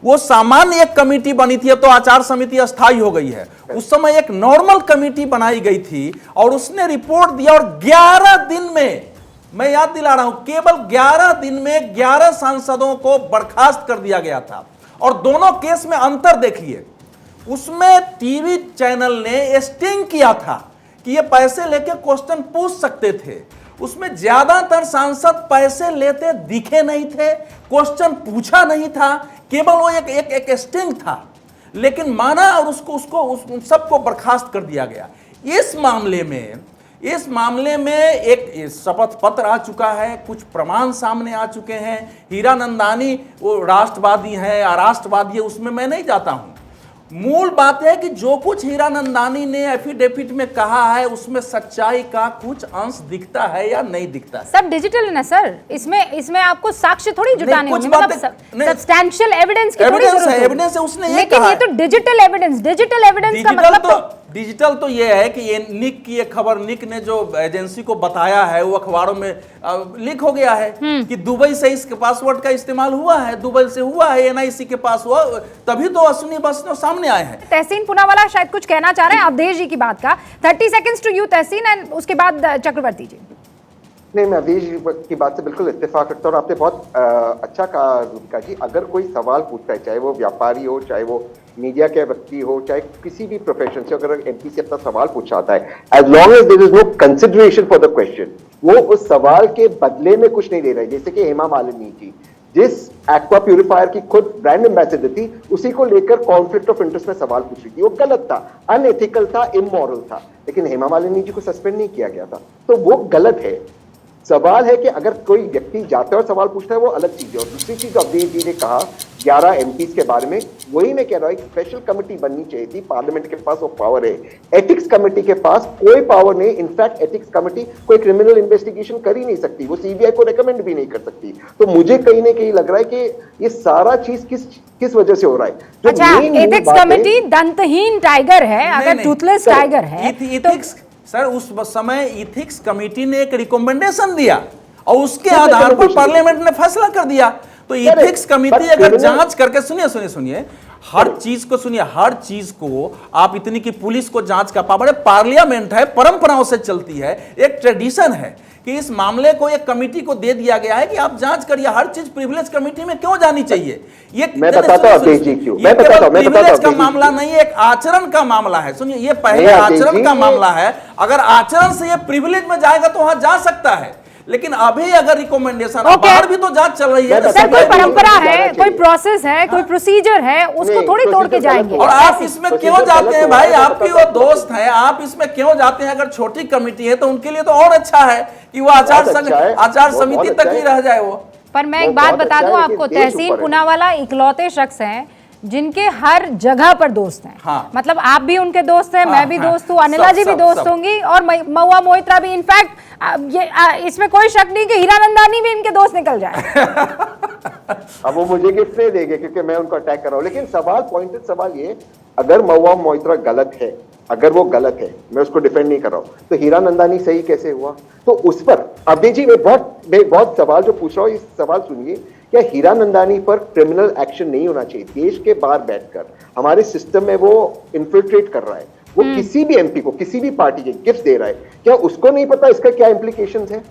वो सामान्य एक कमेटी बनी थी, अब तो आचार समिति अस्थायी हो गई है। उस समय एक नॉर्मल कमेटी बनाई गई थी और उसने रिपोर्ट दिया, और 11 दिन में, मैं याद दिला रहा हूं, केवल 11 दिन में 11 सांसदों को बर्खास्त कर दिया गया था। और दोनों केस में अंतर देखिए, उसमें टीवी चैनल ने स्टिंग किया था कि ये पैसे लेके क्वेश्चन पूछ सकते थे। उसमें ज्यादातर सांसद पैसे लेते दिखे नहीं थे, क्वेश्चन पूछा नहीं था, केवल वो एक स्टिंग था, लेकिन माना और उसको सबको बर्खास्त कर दिया गया। इस मामले में एक शपथ पत्र आ चुका है, कुछ प्रमाण सामने आ चुके हैं। हीरानंदानी वो राष्ट्रवादी है, अराष्ट्रवादी है, उसमें मैं नहीं जाता हूं। मूल बात है कि जो कुछ हीरानंदानी ने एफिडेविट में कहा है, उसमें सच्चाई का कुछ अंश दिखता है या नहीं दिखता है।
सब डिजिटल है ना सर, इसमें आपको साक्ष्य थोड़ी जुटाने होंगे, मतलब सब्सटैंशियल एविडेंस की थोड़ी जरूरत है।
एविडेंस है, उसने ये
लेकिन
कहा
ये तो डिजिटल एविडेंस का मतलब
डिजिटल तो ये है कि ये निक की एक खबर, निक ने जो एजेंसी को बताया है वो अखबारों में लीक हो गया है कि दुबई से इसके पासवर्ड का इस्तेमाल हुआ है, दुबई से हुआ है, एनआईसी के पास हुआ, तभी तो अश्विनी वैष्णव सामने आए हैं।
तहसीन पूनावाला शायद कुछ कहना चाह रहे हैं अवधेश जी की बात का। 30 seconds to you Tahseen, and उसके बाद चक्रवर्ती जी।
नहीं, मैं अवधेश की बात से बिल्कुल इत्तेफाक रखता हूँ। आपने बहुत अच्छा कहा रुबिका जी, अगर कोई सवाल पूछता है, चाहे वो व्यापारी हो, चाहे वो मीडिया के व्यक्ति हो, चाहे किसी भी प्रोफेशन से, अगर एमपी से अपना सवाल पूछा आता है, as long as there is no consideration for the question, वो उस सवाल के बदले में कुछ नहीं दे रहे। जैसे कि हेमा मालिनी जी जिस एक्वा प्यूरिफायर की खुद ब्रांड एम्बेसडर थी, उसी को लेकर कॉन्फ्लिक्ट ऑफ इंटरेस्ट में सवाल पूछ रही थी। वो गलत था, अनएथिकल था, इमोरल था, लेकिन हेमा मालिनी जी को सस्पेंड नहीं किया गया था, तो वो गलत है। सवाल है कि अगर कोई व्यक्ति जाता है और सवाल पूछता है वो अलग चीज है। और दूसरी चीज अवधेश जी ने कहा 11 एमपीज के बारे में, वही मैं कह रहा हूं, एक स्पेशल कमेटी बननी चाहिए थी। पार्लियामेंट के पास वो पावर है, एथिक्स कमेटी के पास कोई पावर नहीं। इनफैक्ट एथिक्स कमेटी कोई क्रिमिनल इन्वेस्टिगेशन कर ही नहीं सकती, वो सीबीआई को रेकमेंड भी नहीं कर सकती। तो मुझे कहीं ना कहीं लग रहा है कि ये सारा चीज किस वजह से हो रहा है।
अच्छा, एथिक्स कमेटी दंतहीन टाइगर है, अगर टूथलेस टाइगर है तो
सर उस समय इथिक्स कमेटी ने एक रिकमेंडेशन दिया और उसके आधार पर पार्लियामेंट ने फैसला कर दिया। तो इथिक्स कमेटी अगर जांच करके, सुनिए हर चीज को सुनिए, हर चीज को आप इतनी की पुलिस को जांच का पावर है, पार्लियामेंट है, परंपराओं से चलती है, एक ट्रेडिशन है कि इस मामले को एक कमेटी को दे दिया गया है कि आप जांच करिए। हर चीज प्रिविलेज कमेटी में क्यों जानी चाहिए? ये
मैं बताता हूं अवधेश जी क्यों, मैं बताता हूं
प्रिविलेज का मामला नहीं है, एक आचरण का मामला है। सुनिए, ये पहले आचरण का मामला है। अगर आचरण से ये प्रिविलेज में जाएगा तो वहां जा सकता है, लेकिन अभी अगर रिकमेंडेशन, बाहर भी तो जांच चल रही है।
सर, कोई परंपरा है, कोई प्रोसेस है, कोई प्रोसीजर है, उसको थोड़ी तोड़ के जाएंगे।
और आप इसमें क्यों जाते हैं भाई? आपकी वो दोस्त है, आप इसमें क्यों जाते हैं? अगर छोटी कमिटी है तो उनके लिए तो और अच्छा है कि वो आचार समिति तक ही रह जाए वो।
पर मैं एक बात बता दूं आपको, तहसीन पूनावाला इकलौते शख्स हैं जिनके हर जगह पर दोस्त हैं।
हाँ।
मतलब आप भी उनके दोस्त हैं, मैं भी दोस्त हूँ, अनिला जी भी दोस्त होंगी, और महुआ मोइत्रा भी। इनफैक्ट इसमें कोई शक नहीं कि हीरानंदानी भी इनके दोस्त निकल जाए।
अब वो मुझे गिफ्ट नहीं देंगे क्योंकि मैं उनको अटैक कर रहा हूं। लेकिन सवाल, पॉइंटेड सवाल ये, अगर महुआ मोइत्रा गलत है, अगर वो गलत है, मैं उसको डिफेंड नहीं कर रहा हूं, तो हीरानंदानी सही कैसे हुआ? तो उस पर अवधेश जी मैं बहुत सवाल जो पूछ रहा हूं, इस सवाल सुनिए। क्या हीरानंदानी पर क्रिमिनल एक्शन नहीं होना चाहिए? देश के बाहर बैठकर हमारे सिस्टम में वो इन्फिल्ट्रेट कर रहा है, वो किसी भी एमपी को, किसी भी पार्टी के गिफ्ट दे रहा है, क्या उसको नहीं पता इसका क्या इंप्लीकेशंस है?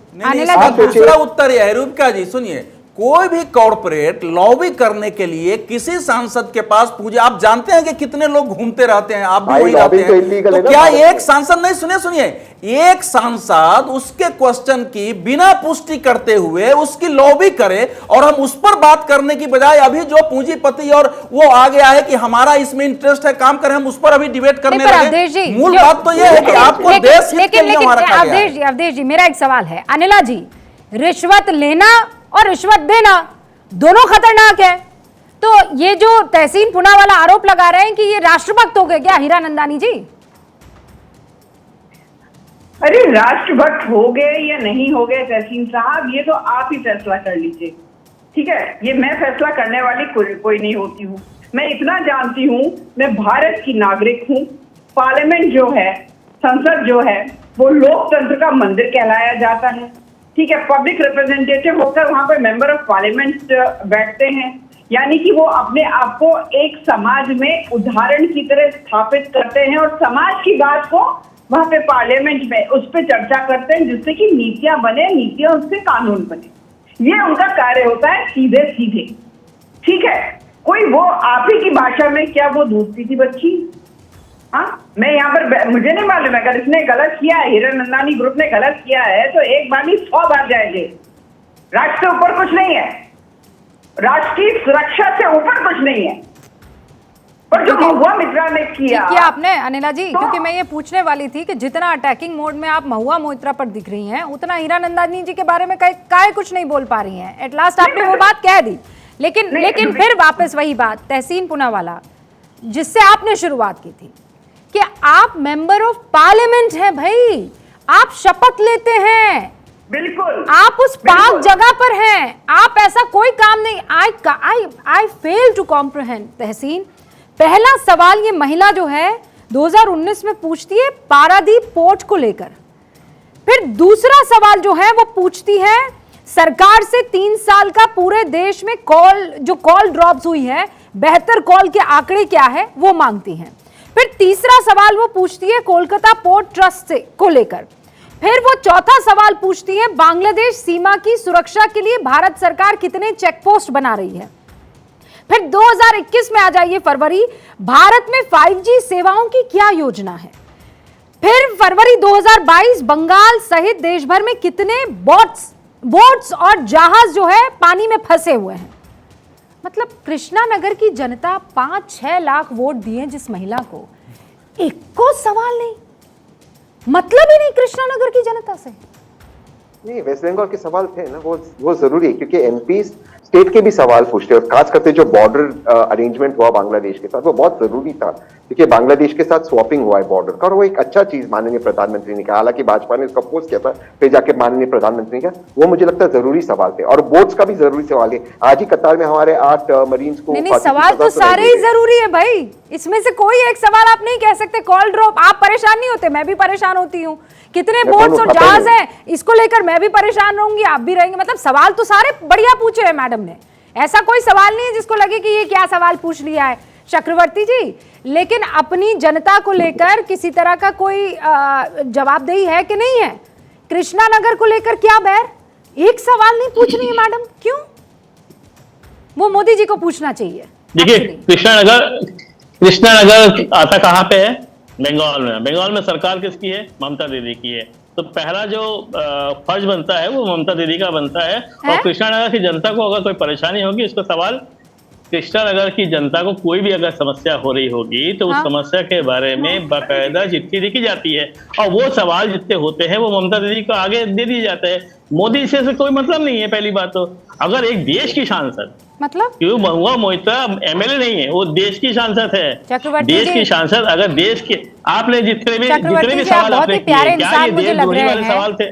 दूसरा उत्तर यह है, रूपका जी सुनिए, कोई भी कॉर्पोरेट लॉबी करने के लिए किसी सांसद के पास पूछे, आप जानते हैं कि कितने लोग घूमते रहते हैं, आप भी वही जाते हैं, तो क्या एक सांसद नहीं, सुनिए, एक सांसद उसके क्वेश्चन की बिना पुष्टि करते हुए उसकी लॉबी करे, और हम उस पर बात करने की बजाय अभी जो पूंजीपति और वो आ गया है कि हमारा इसमें इंटरेस्ट है, काम करें, हम उस पर अभी डिबेट करने लगे। मूल बात तो यह है कि आपको देश हित के लिए वहां रखा गया है।
अवधेश जी, मेरा एक सवाल है, अनिला जी, रिश्वत लेना और रिश्वत देना दोनों खतरनाक है। तो ये जो तहसीन पूनावाला आरोप लगा रहे हैं कि ये राष्ट्रभक्त हो गए क्या हीरानंदानी जी?
अरे राष्ट्रभक्त हो गए या नहीं हो गए तहसीन साहब, ये तो आप ही फैसला कर लीजिए, ठीक है? ये मैं फैसला करने वाली कोई नहीं होती हूँ। मैं इतना जानती हूँ, मैं भारत की नागरिक हूँ। पार्लियामेंट जो है, संसद जो है, वो लोकतंत्र का मंदिर कहलाया जाता है, ठीक है? पब्लिक रिप्रेजेंटेटिव होकर वहां पर मेंबर ऑफ पार्लियामेंट बैठते हैं, यानी कि वो अपने आप को एक समाज में उदाहरण की तरह स्थापित करते हैं और समाज की बात को वहां पे पार्लियामेंट में उस पर चर्चा करते हैं, जिससे कि नीतियां बने, नीतियां उससे कानून बने। ये उनका कार्य होता है, सीधे सीधे, ठीक है? कोई वो आप ही की भाषा में क्या वो दूध पीती बच्ची? हाँ, मैं यहाँ पर, मुझे नहीं मालूम है, अगर इसने गलत किया है, हीरानंदानी ग्रुप ने गलत किया है, तो एक बार नहीं 100 बार जाएंगे। राष्ट्र से ऊपर कुछ नहीं है, राष्ट्रीय सुरक्षा से ऊपर कुछ नहीं है। पर जो महुआ मोइत्रा ने किया
आपने अनिला जी, क्योंकि मैं ये पूछने वाली थी कि जितना अटैकिंग मोड में आप महुआ मोइत्रा पर दिख रही हैं, उतना हीरानंदानी जी के बारे में काहे कुछ नहीं बोल पा रही हैं। एट लास्ट आपने वो बात कह दी, लेकिन फिर वापस वही बात, तहसीन पूनावाला जिससे आपने शुरुआत की थी कि आप मेंबर ऑफ पार्लियामेंट हैं भाई, आप शपथ लेते हैं,
बिल्कुल
आप उस पाक जगह पर हैं, आप ऐसा कोई काम नहीं। आई फेल टू कॉम्प्रिहेंड तहसीन। पहला सवाल ये महिला जो है 2019 में पूछती है पारादीप पोर्ट को लेकर, फिर दूसरा सवाल जो है वो पूछती है सरकार से 3 साल का पूरे देश में कॉल ड्रॉप्स हुई है, बेहतर कॉल के आंकड़े क्या है वो मांगती हैं। फिर तीसरा सवाल वो पूछती है कोलकाता पोर्ट ट्रस्ट से को लेकर। फिर वो चौथा सवाल पूछती है बांग्लादेश सीमा की सुरक्षा के लिए भारत सरकार कितने चेक पोस्ट बना रही है। फिर 2021 में आ जाइए फरवरी, भारत में 5G सेवाओं की क्या योजना है। फिर फरवरी 2022, बंगाल सहित देश भर में कितने बोट्स और जहाज जो है पानी में फंसे हुए हैं। मतलब कृष्णानगर की जनता 5-6 लाख वोट दिए जिस महिला को, एक को सवाल नहीं, मतलब ही नहीं कृष्णानगर की जनता से।
नहीं, वेस्ट बंगाल के सवाल थे ना, वो जरूरी है, क्योंकि एमपी स्टेट के भी सवाल पूछते हैं, और खास करके जो बॉर्डर अरेंजमेंट हुआ बांग्लादेश के साथ, वो बहुत जरूरी था, क्योंकि बांग्लादेश के साथ स्वैपिंग हुआ है बॉर्डर का, और वो एक अच्छा चीज माननीय प्रधानमंत्री ने कहा, हालांकि भाजपा ने उसका अपोज किया था, फिर जाके माननीय प्रधानमंत्री ने कहा, वो मुझे लगता है जरूरी सवाल थे। और बोट्स का भी जरूरी सवाल है, आज ही कतार में हमारे 8 मरीन्स को
नहीं, सवाल तो सारे ही जरूरी है भाई, इसमें से कोई एक सवाल आप नहीं कह सकते कॉल ड्रॉप। आप परेशान नहीं होते, मैं भी परेशान होती हूँ, कितने बोट्स और जहाज हैं, इसको लेकर मैं भी परेशान रहूंगी, आप भी रहेंगे। मतलब सवाल तो सारे बढ़िया पूछे हैं मैडम ने, ऐसा कोई सवाल नहीं है जिसको लगे कि ये क्या सवाल पूछ लिया है चक्रवर्ती जी। लेकिन अपनी जनता को लेकर किसी तरह का कोई जवाबदेही है कि नहीं है? कृष्णा नगर को लेकर क्या बैर? एक सवाल नहीं पूछ रही है मैडम, क्यों? वो मोदी जी को पूछना चाहिए।
देखिए, कृष्णा नगर आता कहाँ पे है? बंगाल में। बंगाल में सरकार किसकी है? ममता दीदी की है। तो पहला जो फर्ज बनता है वो ममता दीदी का बनता है। और कृष्णा नगर की जनता को अगर कोई परेशानी होगी, इसको सवाल कृष्णा नगर की जनता को कोई भी अगर समस्या हो रही होगी तो उस समस्या के बारे में बाकायदा चिट्ठी लिखी जाती है, और वो सवाल जितने होते हैं वो ममता दीदी को आगे दे दिए जाते हैं। मोदी से कोई मतलब नहीं है। पहली बात तो अगर एक देश की सांसद,
मतलब
क्यों महुआ मोहित्रा एमएलए नहीं है, वो देश की सांसद है, देश की सांसद। अगर देश के आपने जितने भी सवाल आपने किए, क्या ये देशद्रोही वाले सवाल थे?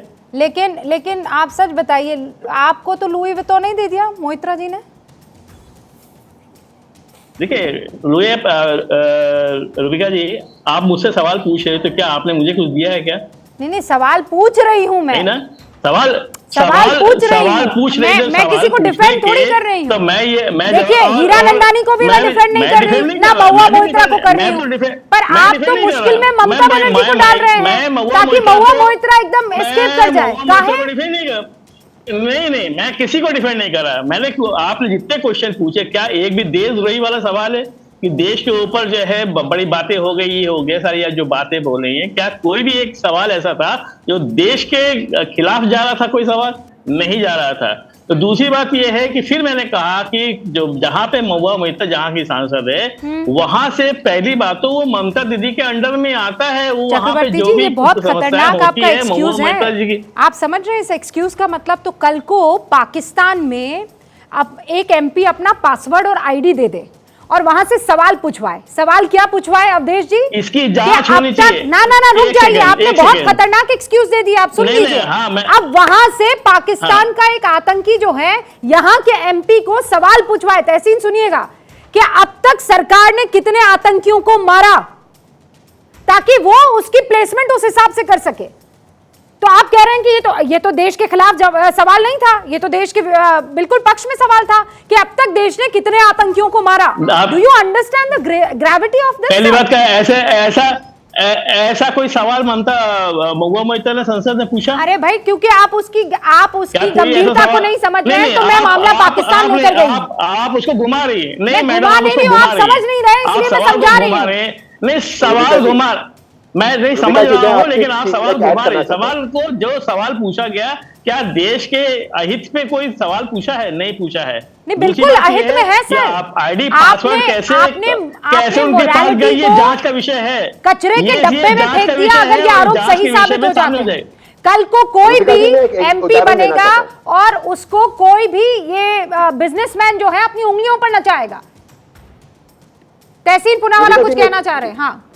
लेकिन आप सच बताइए, आपको तो लुई विटॉन नहीं दे दिया मोहित्रा जी ने?
देखिए रूबिका जी, आप मुझसे सवाल पूछ रहे हो तो क्या आपने मुझे कुछ दिया है क्या?
नहीं, सवाल पूछ रही हूँ मैं।
नहीं ना, सवाल
पूछ रही हूँ मैं किसी को डिफेंड थोड़ी कर रही हूँ।
तो मैं
देखिए, हीरा नंदानी को भी मैं डिफेंड नहीं कर रही, ना महुआ मोहित्रा को कर रही हूँ, पर आप तो मुश्किल में ममता बनर्जी को डाल रहे हैं ताकि महुआ मोहित्रा एकदम एस्केप कर जाए।
नहीं, मैं किसी को डिफेंड नहीं कर रहा। आपने जितने क्वेश्चन पूछे, क्या एक भी देशद्रोही वाला सवाल है कि देश के ऊपर जो है बड़ी बातें हो गई, ये हो गया सारी जो बातें बोल रही हैं? क्या कोई भी एक सवाल ऐसा था जो देश के खिलाफ जा रहा था? कोई सवाल नहीं जा रहा था। तो दूसरी बात यह है कि फिर मैंने कहा कि जो जहां पे महुआ मोहित्रा जहां की सांसद है, वहां से पहली बात तो वो ममता दीदी के अंडर में आता है। वो वहां पे जो भी
बहुत खतरनाक आपका एक्सक्यूज है। आप समझ रहे हैं इस एक्सक्यूज का मतलब? तो कल को पाकिस्तान में अब एक एमपी अपना पासवर्ड और आईडी दे दे और वहां से सवाल पूछवाए। सवाल क्या पूछवाए अवधेश जी?
इसकी जांच होनी चाहिए।
ना रुक जाइए, आपने बहुत खतरनाक एक्सक्यूज दे दिया। आप सुन लीजिए। अब वहां से पाकिस्तान का एक आतंकी जो है यहाँ के एमपी को सवाल पूछवाए। तहसीन सुनिएगा कि अब तक सरकार ने कितने आतंकियों को मारा, ताकि वो उसकी प्लेसमेंट उस हिसाब से कर सके। तो आप कह रहे हैं कि ये तो देश के खिलाफ सवाल नहीं था, ये तो देश के बिल्कुल पक्ष में सवाल था कि अब तक देश ने कितने आतंकियों को मारा। Do you understand the gravity of this?
पहली बात क्या ऐसा कोई सवाल महुआ मोहित्रा ने संसद में पूछा?
अरे भाई, क्योंकि आप उसकी गंभीरता को नहीं समझ रहे हैं, तो मैं मामला पाकिस्तान लेकर गई।
आप उसको घुमा रही है। नहीं मैडम,
आप समझ नहीं रहे, इसलिए मैं समझा रही हूँ।
नहीं, सवाल घुमा, मैं नहीं समझ रहा हूँ, लेकिन आप सवाल घुमा रहे। सवाल को जो सवाल पूछा गया, क्या देश के अहित पे कोई सवाल पूछा है? नहीं पूछा है।
नहीं, बिल्कुल अहित में है सर।
आप आईडी पासवर्ड कैसे उनके पास गई, ये जांच का विषय है।
कचरे के डब्बे में फेंक दिया, अगर ये आरोप सही साबित हो जाते हैं। कल को कोई भी एमपी बनेगा और उसको कोई भी ये बिजनेसमैन जो है अपनी उंगलियों पर नचाएगा। तहसीन पुनावाला कुछ कहना चाह रहे हैं? हाँ,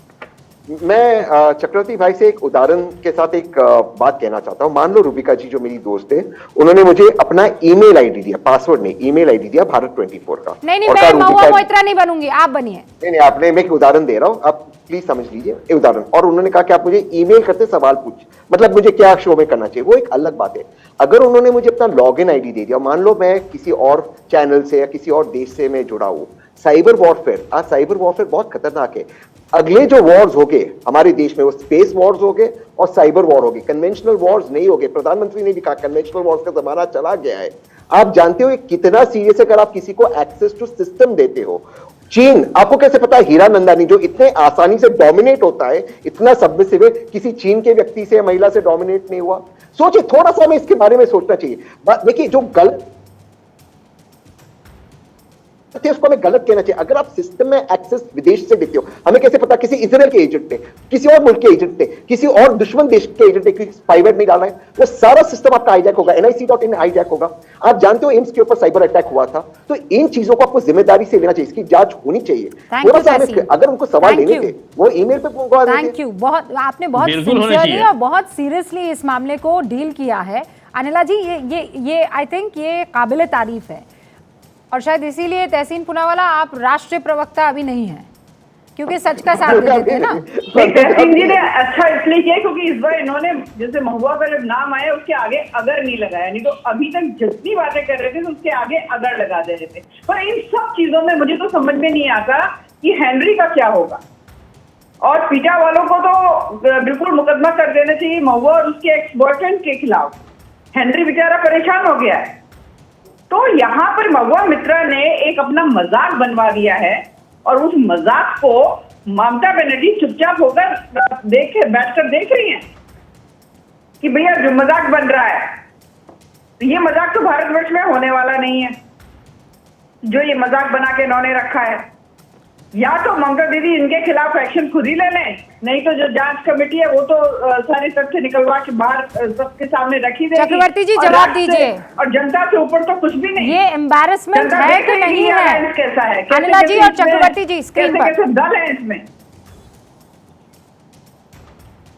मैं चक्रवर्ती भाई से एक उदाहरण के साथ एक बात कहना चाहता हूं। मान लो रूबिका जी जो मेरी दोस्त है, उन्होंने मुझे अपना ईमेल आईडी दिया, पासवर्ड नहीं, ईमेल आईडी दिया भारत 24 का।
नहीं, मैं महुआ मोहित्रा नहीं बनूंगी, आप बनिए।
नहीं, आपने, मैं एक उदाहरण दे रहा हूं, आप प्लीज समझ लीजिए उदाहरण। और उन्होंने कहा कि आप मुझे ईमेल करते सवाल पूछ, मतलब मुझे क्या शो में करना चाहिए, वो एक अलग बात है। अगर उन्होंने मुझे अपना लॉगिन आईडी दे दिया, मान लो मैं किसी और चैनल से या किसी और देश से मैं जुड़ा हूं, साइबर वॉरफेयर, आज साइबर वॉरफेयर बहुत खतरनाक है। अगले जो वॉर्स हो गए हमारे देश में, वो स्पेस वॉर्स हो गए और साइबर वॉर हो गए, कन्वेंशनल वॉर्स नहीं हो गए। प्रधानमंत्री ने भी कहा कन्वेंशनल वॉर्स का जमाना चला गया है। आप जानते हो कितना सीरियस है अगर आप किसी को एक्सेस टू सिस्टम देते हो। चीन, आपको कैसे पता है हीरा नंदानी जो इतने आसानी से डोमिनेट होता है, इतना सबमिसिव है, किसी चीन के व्यक्ति से, महिला से डोमिनेट नहीं हुआ? सोचिए, थोड़ा सा हमें इसके बारे में सोचना चाहिए। देखिए, जो गलत है उसको हमें गलत कहना चाहिए। अगर आप सिस्टम में एक्सेस विदेश से देते हो, हमें कैसे पता किसी इजराइल के एजेंट थे, किसी और मुल्क के एजेंट थे, किसी और दुश्मन देश के एजेंट थे, कि स्पाईवेयर नहीं डालना है, वो सारा सिस्टम आपका हाईजैक होगा, NIC.in हाईजैक होगा। आप जानते हो एम्स के ऊपर साइबर अटैक हुआ था, तो इन चीजों को आपको जिम्मेदारी से लेना चाहिए, इसकी जांच होनी चाहिए। थोड़ा सा हमें, अगर उनको सवाल लेने थे वो ईमेल पे पहुंचा देते।
थैंक यू, बहुत आपने बहुत सिंसियरली और बहुत सीरियसली इस मामले को डील किया है। अनिला जी, ये आई थिंक ये काबिले तारीफ है, और शायद इसीलिए तहसीन पूनावाला आप राष्ट्रीय प्रवक्ता अभी नहीं हैं, क्योंकि सच का साथ दे देते हैं ना।
तहसीन जी ने अच्छा इसलिए किया क्योंकि इस बार इन्होंने जैसे महुआ का जब नाम आया उसके आगे अगर नहीं लगाया, नहीं तो अभी तक जितनी बातें कर रहे थे तो उसके आगे अगर लगा दे रहे थे। पर इन सब चीजों में मुझे तो समझ में नहीं आता कि हेनरी का क्या होगा, और पीटा वालों को तो बिल्कुल मुकदमा कर देना चाहिए महुआ और उसके एक्स बॉयफ्रेंड के खिलाफ। हेनरी बेचारा परेशान हो गया है। तो यहाँ पर महुआ मित्रा ने एक अपना मजाक बनवा दिया है, और उस मजाक को ममता बनर्जी चुपचाप होकर बैठकर देख रही हैं कि भैया जो मजाक बन रहा है, तो ये मजाक तो भारतवर्ष में होने वाला नहीं है जो ये मजाक बना के इन्होंने रखा है। या तो ममता दीदी इनके खिलाफ एक्शन खुद ही ले लें, नहीं तो जो जांच कमेटी है वो तो सारे तथ्य निकलवा के बाहर सबके सामने रखी देगी।
चक्रवर्ती जी जवाब दीजिए।
और जनता से ऊपर तो कुछ भी नहीं।
ये एम्बैरेसमेंट है कि नहीं है?
कैसा है
अनिला जी और चक्रवर्ती जी स्क्रीन पर
कैसे दल है इसमें?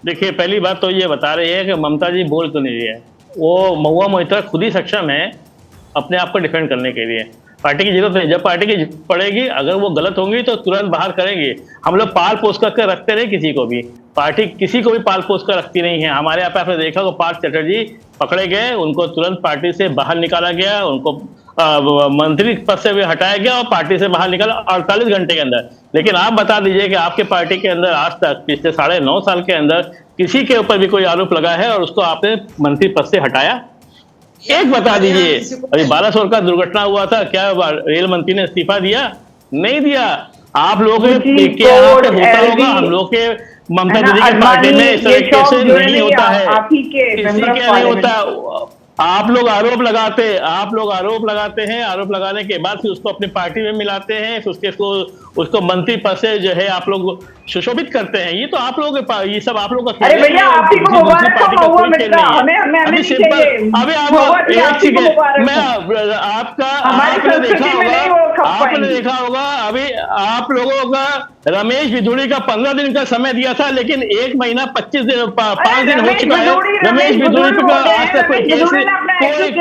देखिए, पहली बात तो ये बता रही है कि ममता जी बोल क्यों नहीं रही है। वो महुआ मोहित्रा खुद ही सक्षम है अपने आप को डिफेंड करने के लिए। पार्टी की जरूरत नहीं, जब पार्टी की पड़ेगी अगर वो गलत होंगी तो तुरंत बाहर करेंगे। हम लोग पाल पोस कर रखते नहीं किसी को भी, पार्टी किसी को भी पाल पोस कर रखती नहीं है। हमारे यहाँ पे आपने देखा तो पार्थ चटर्जी पकड़े गए, उनको तुरंत पार्टी से बाहर निकाला गया, उनको मंत्री पद से भी हटाया गया और पार्टी से बाहर निकाला 48 घंटे के अंदर। लेकिन आप बता दीजिए कि आपके पार्टी के अंदर आज तक पिछले 9.5 साल के अंदर किसी के ऊपर भी कोई आरोप लगा है और उसको आपने मंत्री पद से हटाया? एक बता दीजिए। अभी बालासोर का दुर्घटना हुआ था, क्या रेल मंत्री ने इस्तीफा दिया? नहीं दिया। आप लोगों के होता होगा, हम लोग के ममता दीदी की पार्टी में इस तरीके से नहीं होता है। किसी के नहीं होता। आप लोग आरोप लगाते हैं, आरोप लगाने के बाद फिर उसको अपनी पार्टी में मिलाते हैं, फिर उसको मंत्री पद से जो है आप लोग सुशोभित करते हैं। ये तो आप लोग ये सब आप लोग का।
अरे भैया आप ही को मुबारक हो महुआ मित्रा, हमें नहीं चाहिए।
अभी आप एक सेकंड, मैं आपका आपने देखा होगा अभी आप लोगों का रमेश बिधूड़ी का 15 दिन का समय दिया था, लेकिन 1 महीना 5 दिन हो चुका है। रमेश बिधूड़ी का आज तक कोई केस एक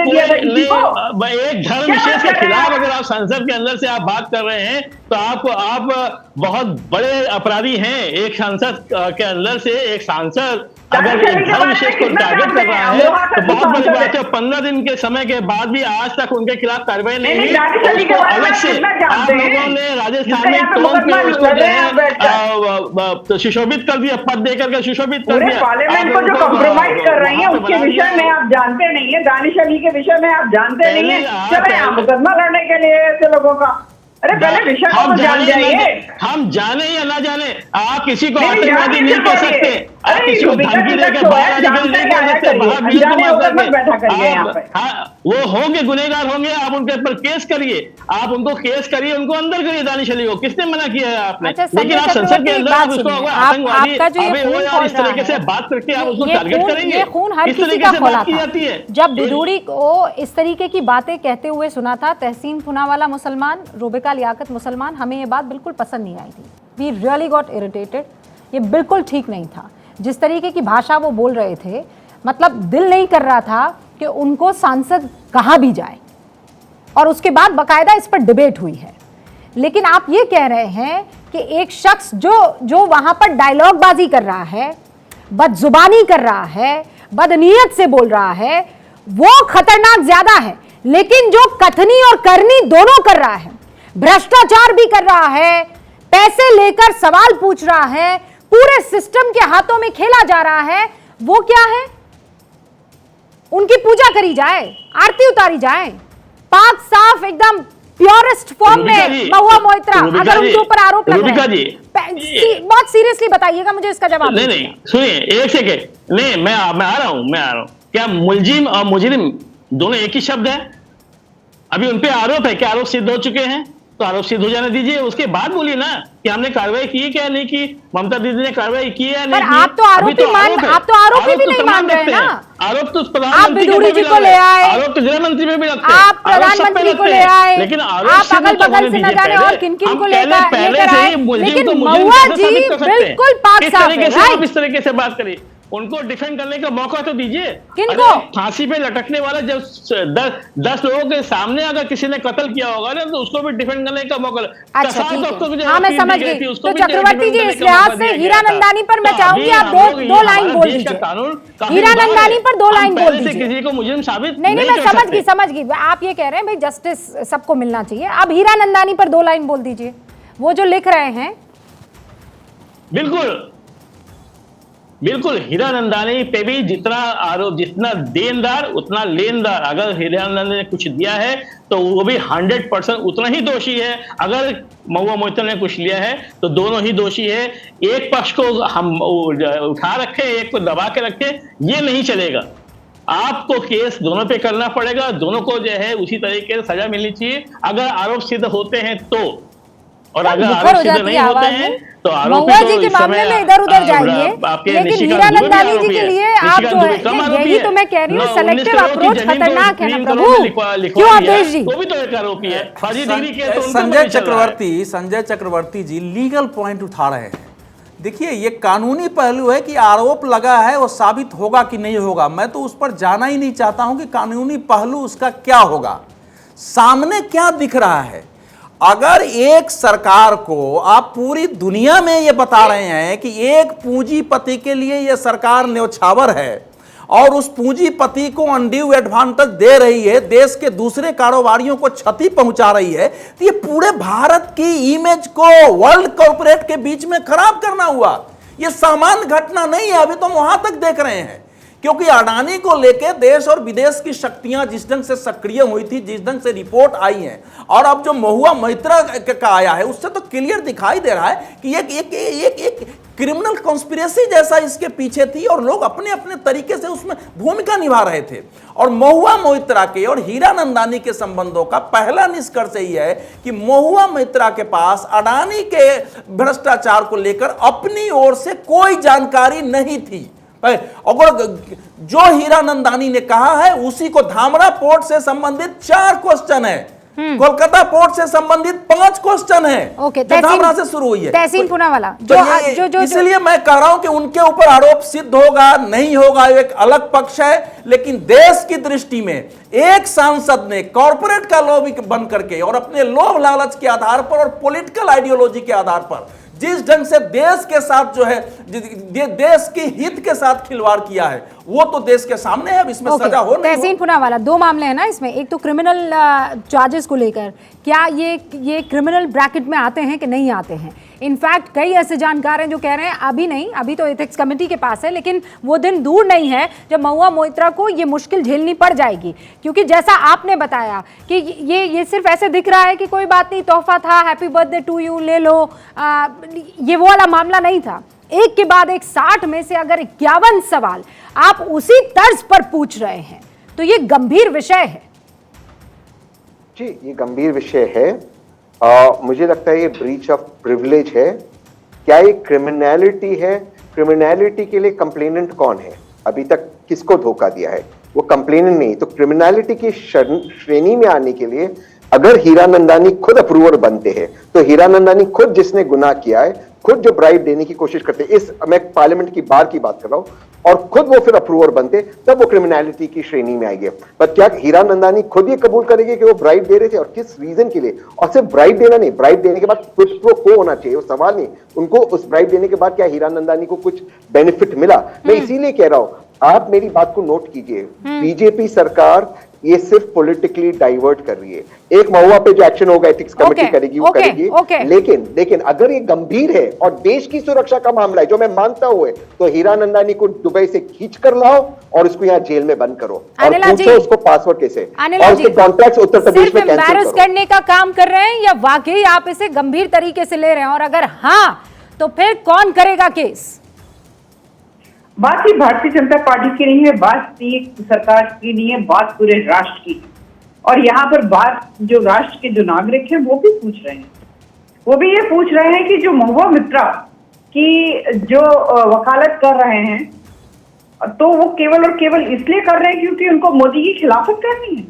धर्म विशेष के खिलाफ अगर आप संसद के अंदर से आप बात कर रहे हैं तो आप बहुत बड़े अपराधी हैं। एक संसद के अंदर से एक सांसद अगर धर्म विशेष को टारगेट कर रहा है तो बहुत बड़ी बात है। 15 दिन के समय के बाद भी आज तक उनके खिलाफ कार्रवाई नहीं हुई। अलग से आप लोगों ने राजस्थान में उसको सुशोभित कर दिया, पद देकर के सुशोभित कर दिया।
पार्लियामेंट को जो कॉम्प्रोमाइज कर रही है उसके विषय में आप जानते नहीं है, दानिश अली के विषय में आप जानते नहीं है। चले मुकदमा लड़ने के लिए ऐसे लोगों का। अरे पहले विषय को जान जाइए।
हम जाने या ना जाने, आप किसी को आतंकवादी नहीं कह सकते, आप किसी को धमकी देकर बाहर नहीं कह सकते। वो होंगे, गुनहगार होंगे, आप उनके ऊपर केस करिए, आप उनको केस करिए, उनको अंदर करिए। दानिश अली को किसने मना किया है आपने? लेकिन आप संसद के अंदर आप उसको आतंकवादी इस तरीके से बात करके आप उसको टारगेट करेंगे। इस तरीके से बात की जाती है।
जब बिधूड़ी को इस तरीके की बातें कहते हुए सुना था, तहसीन पूनावाला मुसलमान, रूबिका लियाकत मुसलमान, हमें ये बात बिल्कुल पसंद नहीं आई थी। We really got irritated. ये बिल्कुल ठीक नहीं था जिस तरीके की भाषा वो बोल रहे थे। मतलब दिल नहीं कर रहा था कि उनको सांसद कहा भी जाए, और उसके बाद बकायदा इस पर डिबेट हुई है। लेकिन आप ये कह रहे हैं कि एक शख्स जो वहां पर डायलॉग बाजी कर रहा है, बदजुबानी कर रहा है, बदनीयत से बोल रहा है, वो खतरनाक ज्यादा है। लेकिन जो कथनी और करनी दोनों कर रहा है, भ्रष्टाचार भी कर रहा है, पैसे लेकर सवाल पूछ रहा है, पूरे सिस्टम के हाथों में खेला जा रहा है, वो क्या है? उनकी पूजा करी जाए, आरती उतारी जाए, पाक साफ एकदम प्योरेस्ट फॉर्म में महुआ मोहित्रा अगर उनके ऊपर आरोप लग रहे हैं, बहुत सीरियसली बताइएगा मुझे इसका जवाब।
नहीं सुनिए एक सेकेंड, नहीं मैं आ रहा हूं। क्या मुलजिम और मुजरिम दोनों एक ही शब्द है? अभी उनपे आरोप है, क्या आरोप सिद्ध हो चुके हैं? तो आरोप सिद्ध हो जाने दीजिए, उसके बाद बोलिए ना कि हमने कार्रवाई की क्या नहीं की, ममता दीदी ने कार्रवाई की या नहीं
पर
की।
आप तो आरोपी भी नहीं मान रहे ना।
आरोप तो
आप
प्रधानमंत्री
बिदुड़ी जी को ले आए,
आरोप तो गृह मंत्री पे भी लगते हैं,
आप प्रधानमंत्री को ले आए,
लेकिन
आप अगल बगल से न जाने और किन किन को लेकर आए, लेकिन महुआ जी बिल्कुल पाक साफ है।
आप इस तरीके से बात करिए, उनको डिफेंड करने का मौका तो दीजिए।
किनको?
फांसी पे लटकने वाला जब 10 लोगों के सामने अगर किसी ने कत्ल किया होगा ना, तो उसको भी डिफेंड करने का मौका।
अच्छा ठीक है, हाँ मैं समझ गई। तो चक्रवर्ती जी, इस लिहाज से हीरा नंदानी पर मैं चाहूंगी आप दो लाइन बोल दीजिए। हीरा नंदानी पर 2 लाइन बोल दीजिए।
किसी को मुजरिम साबित
नहीं, मैं समझ गई। आप ये कह रहे हैं भाई जस्टिस सबको मिलना चाहिए, अब हीरा नंदानी पर 2 लाइन बोल दीजिए, वो जो लिख रहे हैं।
बिल्कुल हीरा नंदानी पे भी जितना आरोप, जितना देनदार उतना लेनदार। अगर हीरा नंदानी ने कुछ दिया है तो वो भी 100% उतना ही दोषी है। अगर महुआ मोइत्रा ने कुछ लिया है तो दोनों ही दोषी है। एक पक्ष को हम उठा रखे, एक को दबा के रखे, ये नहीं चलेगा। आपको केस दोनों पे करना पड़ेगा, दोनों को जो है उसी तरीके से सजा मिलनी चाहिए अगर आरोप सिद्ध होते हैं तो। और अगर आरोप सिद्ध नहीं होते हैं तो
महुआ जी के मामले में इधर उधर जाएंगे, लेकिन हीरा नंदानी जी के लिए आप जो है, यही तो मैं कह रही हूँ, सेलेक्टिव अप्रोच खतरनाक है ना प्रभु। क्यों अवधेश जी?
वो भी तो एक आरोपी है, फर्जी डिग्री के तो
संजय चक्रवर्ती जी लीगल पॉइंट उठा रहे हैं। देखिए, ये कानूनी पहलू है कि आरोप लगा है वो साबित होगा कि नहीं होगा। मैं तो उस पर जाना ही नहीं चाहता हूं कि कानूनी पहलू उसका क्या होगा, सामने क्या दिख रहा है। अगर एक सरकार को आप पूरी दुनिया में ये बता रहे हैं कि एक पूंजीपति के लिए ये सरकार न्यौछावर है और उस पूंजीपति को अनड्यू एडवांटेज दे रही है, देश के दूसरे कारोबारियों को क्षति पहुंचा रही है, तो ये पूरे भारत की इमेज को वर्ल्ड कॉर्पोरेट के बीच में खराब करना हुआ। ये सामान्य घटना नहीं है, अभी तो हम वहां तक देख रहे हैं। क्योंकि अडानी को लेके देश और विदेश की शक्तियां जिस ढंग से सक्रिय हुई थी, जिस ढंग से रिपोर्ट आई है, और अब जो महुआ मोइत्रा का आया है, उससे तो क्लियर दिखाई दे रहा है कि एक क्रिमिनल कॉन्स्पिरेसी जैसा इसके पीछे थी और लोग अपने अपने तरीके से उसमें भूमिका निभा रहे थे। और महुआ मोइत्रा के और हीरा नंदानी के संबंधों का पहला निष्कर्ष यही है कि महुआ मोइत्रा के पास अडानी के भ्रष्टाचार को लेकर अपनी ओर से कोई जानकारी नहीं थी। अगर जो हीरा नंदानी ने कहा है उसी को, धामरा पोर्ट से संबंधित 4 क्वेश्चन है, कोलकाता पोर्ट से संबंधित 5 क्वेश्चन है, जो धामरा से शुरू हुई है,
तहसीन पुनावाला।
इसलिए मैं कह रहा हूं कि उनके ऊपर आरोप सिद्ध होगा नहीं होगा एक अलग पक्ष है, लेकिन देश की दृष्टि में एक सांसद ने कॉर्पोरेट का लॉबी बन करके और अपने लोभ लालच के आधार पर और पॉलिटिकल आइडियोलॉजी के आधार पर जिस ढंग से देश के साथ जो है, देश के हित के साथ खिलवाड़ किया है, वो तो देश के सामने है। अब इसमें सजा हो नहीं।
तहसीन पुनावाला, 2 मामले हैं ना इसमें, एक तो क्रिमिनल चार्जेस को लेकर, क्या ये क्रिमिनल ब्रैकेट में आते हैं कि नहीं आते हैं। इनफैक्ट कई ऐसे जानकार हैं जो कह रहे हैं अभी नहीं, अभी तो एथिक्स कमेटी के पास है, लेकिन वो दिन दूर नहीं है जब महुआ मोइत्रा को ये मुश्किल झेलनी पड़ जाएगी। क्योंकि जैसा आपने बताया कि ये सिर्फ ऐसे दिख रहा है कि कोई बात नहीं, तोहफा था, हैप्पी बर्थडे टू यू, ले लो, ये वो वाला मामला नहीं था। एक के बाद एक 60 में से अगर 51 सवाल आप उसी तर्ज पर पूछ रहे हैं तो ये गंभीर विषय है।
जी, ये गंभीर विषय है। मुझे लगता है ये ब्रीच ऑफ प्रिविलेज है। क्या ये क्रिमिनैलिटी है? क्रिमिनैलिटी के लिए कंप्लेनेंट कौन है? अभी तक किसको धोखा दिया है? वो कंप्लेनेंट नहीं। तो क्रिमिनैलिटी की श्रेणी में आने के लिए अगर हीरा नंदानी खुद अप्रूवर बनते हैं, तो हीरा नंदानी खुद जिसने गुनाह किया है, खुद जो ब्राइब देने की कोशिश करते हैं, इस मैं पार्लियामेंट की बार की बात कर रहा हूं, और खुद वो फिर अप्रूवर बनते, तब वो क्रिमिनैलिटी की श्रेणी में आएंगे। पर क्या हीरा नंदानी खुद ये कबूल करेंगे कि वो ब्राइब दे रहे थे और किस रीजन के लिए? और सिर्फ ब्राइब देना नहीं, ब्राइब देने के बाद क्विड प्रो क्वो होना चाहिए, वो सवाल नहीं। उनको उस ब्राइब देने के बाद क्या हीरा नंदानी को कुछ बेनिफिट मिला? मैं इसीलिए कह रहा हूं, आप मेरी बात को नोट कीजिए, बीजेपी सरकार ये सिर्फ पॉलिटिकली डाइवर्ट कर रही है। एक महुआ पे जो एक्शन होगा एथिक्स कमेटी करेगी, वो करेगी, लेकिन अगर ये गंभीर है और देश की सुरक्षा का मामला है, जो मैं मानता हूं, तो हीरा नंदानी को दुबई से खींच कर लाओ और उसको यहाँ जेल में बंद करो और पूछो उसको पासवर्ड कैसे, और उसके कॉन्ट्रैक्ट्स उत्तर प्रदेश में कैंसिल करो।
करने का काम कर रहे हैं या वाकई आप इसे गंभीर तरीके से ले रहे हैं, और अगर हाँ तो फिर कौन करेगा केस?
बात ही भारतीय जनता पार्टी की नहीं है, बात सरकार की नहीं है, बात पूरे राष्ट्र की। और यहाँ पर बात जो राष्ट्र के जो नागरिक हैं वो भी पूछ रहे हैं, वो भी ये पूछ रहे हैं कि जो महुआ मोइत्रा की जो वकालत कर रहे हैं तो वो केवल और केवल इसलिए कर रहे हैं क्योंकि उनको मोदी की खिलाफत करनी है।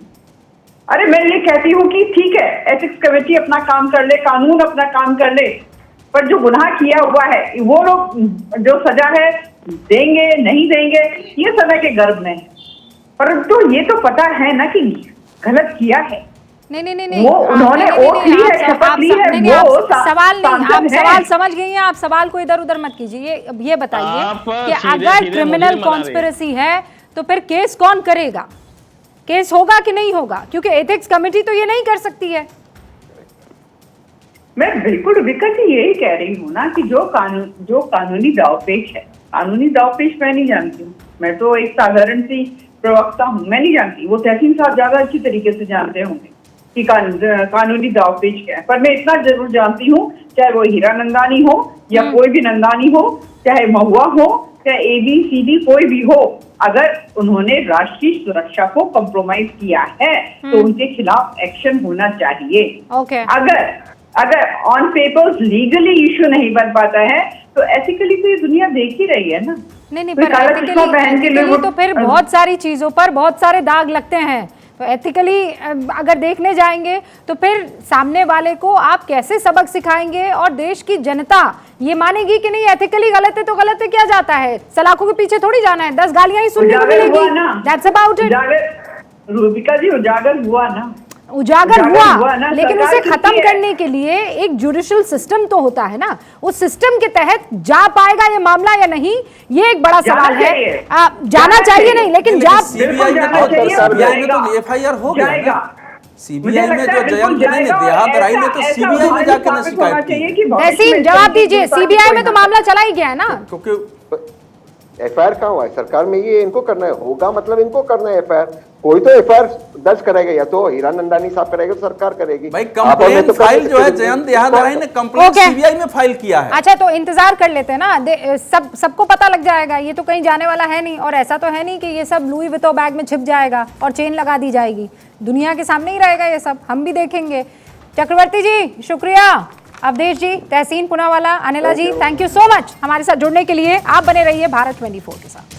अरे मैं ये कहती हूँ कि ठीक है, एथिक्स कमेटी अपना काम कर ले, कानून अपना काम कर ले, पर जो गुनाह किया हुआ है वो लोग जो सजा है देंगे नहीं देंगे ये समय के गर्भ में है, परंतु ये तो पता है ना कि गलत किया है।
नहीं
वो उन्होंने ओथ ली है, शपथ ली है, वो
सवाल नहीं, आप
सांसद
सवाल
हैं।
समझ गई हैं, आप सवाल को इधर उधर मत कीजिए। ये बताइए
आप
कि
सीधे
अगर
सीधे
क्रिमिनल
मुझे बना रहे हैं।
कॉन्स्पिरेसी है तो फिर केस कौन करेगा? केस होगा कि नहीं होगा? क्योंकि एथिक्स कमेटी तो ये नहीं कर सकती है।
मैं बिल्कुल विकट जी यही कह रही हूँ ना कि जो कानूनी दावपेच है, कानूनी दावपेच मैं नहीं जानती हूँ, मैं तो एक साधारण सी प्रवक्ता हूँ, मैं नहीं जानती, वो तहसीन साहब ज्यादा अच्छी तरीके से जानते होंगे कि कानूनी दावपेच क्या है। पर मैं इतना जरूर जानती हूँ, चाहे वो हीरा नंदानी हो या कोई भी नंदानी हो, चाहे महुआ हो, चाहे ABCD कोई भी हो, अगर उन्होंने राष्ट्रीय सुरक्षा को कॉम्प्रोमाइज किया है तो उनके खिलाफ एक्शन होना चाहिए।
ओके।
अगर ऑन पेपर्स लीगली इशू नहीं बन पाता है तो एथिकली तो ये दुनिया देख ही रही है ना।
नहीं
कोई
पर
काला चश्मा पहन के
ethically
लोग
तो फिर बहुत सारी चीजों पर बहुत सारे दाग लगते हैं, तो एथिकली अगर देखने जाएंगे तो फिर सामने वाले को आप कैसे सबक सिखाएंगे और देश की जनता ये मानेगी कि नहीं एथिकली गलत है तो गलत है, क्या जाता है, सलाखों के पीछे थोड़ी जाना है, 10 गालियां ही सुनने को मिलेगी। That's about it.
Rubika ji उजागर हुआ ना,
उजागर हुआ
ना,
लेकिन
सरकार
उसे
की
खत्म
है।
करने के लिए एक जुडिशियल सिस्टम तो होता है ना, उस सिस्टम के तहत जा पाएगा ये मामला या नहीं, ये एक बड़ा सवाल है। जाना चाहिए नहीं, लेकिन जा
सीबीआई में
जाना चाहिए,
तो FIR हो गया ना। सीबीआई में जो जयंत ने देहात राय ने तो सीबीआई में जाकर ने शिकायत की।
तहसीन जवाब दीजिए, सीबीआई में तो मामला चला ही गया है ना।
क्योंकि
FIR कहाँ हुआ है सरकार में? ये इनको करना है, होगा मतलब इनको करना है FIR। कोई तो FIR दर्ज कराएगा, या तो हीरा नंदानी साहब कराएगा तो सरकार करेगी।
भाई कंप्लेंट फाइल जो है जयंत देहात राय ने कंप्लेंट सीबीआई में फाइल किया है।
अच्छा तो इंतजार कर लेते हैं ना, सबको पता लग जाएगा, ये तो कहीं जाने वाला है नहीं, और ऐसा तो है नहीं कि ये सब लुई वितो बैग में छिप जाएगा और चेन लगा दी जाएगी, दुनिया के सामने ही रहेगा ये सब, हम भी देखेंगे। चक्रवर्ती जी शुक्रिया, अवधेश जी, तहसीन पुनावाला, अनिला जी, थैंक यू सो मच हमारे साथ जुड़ने के लिए। आप बने रहिए भारत 24 के साथ।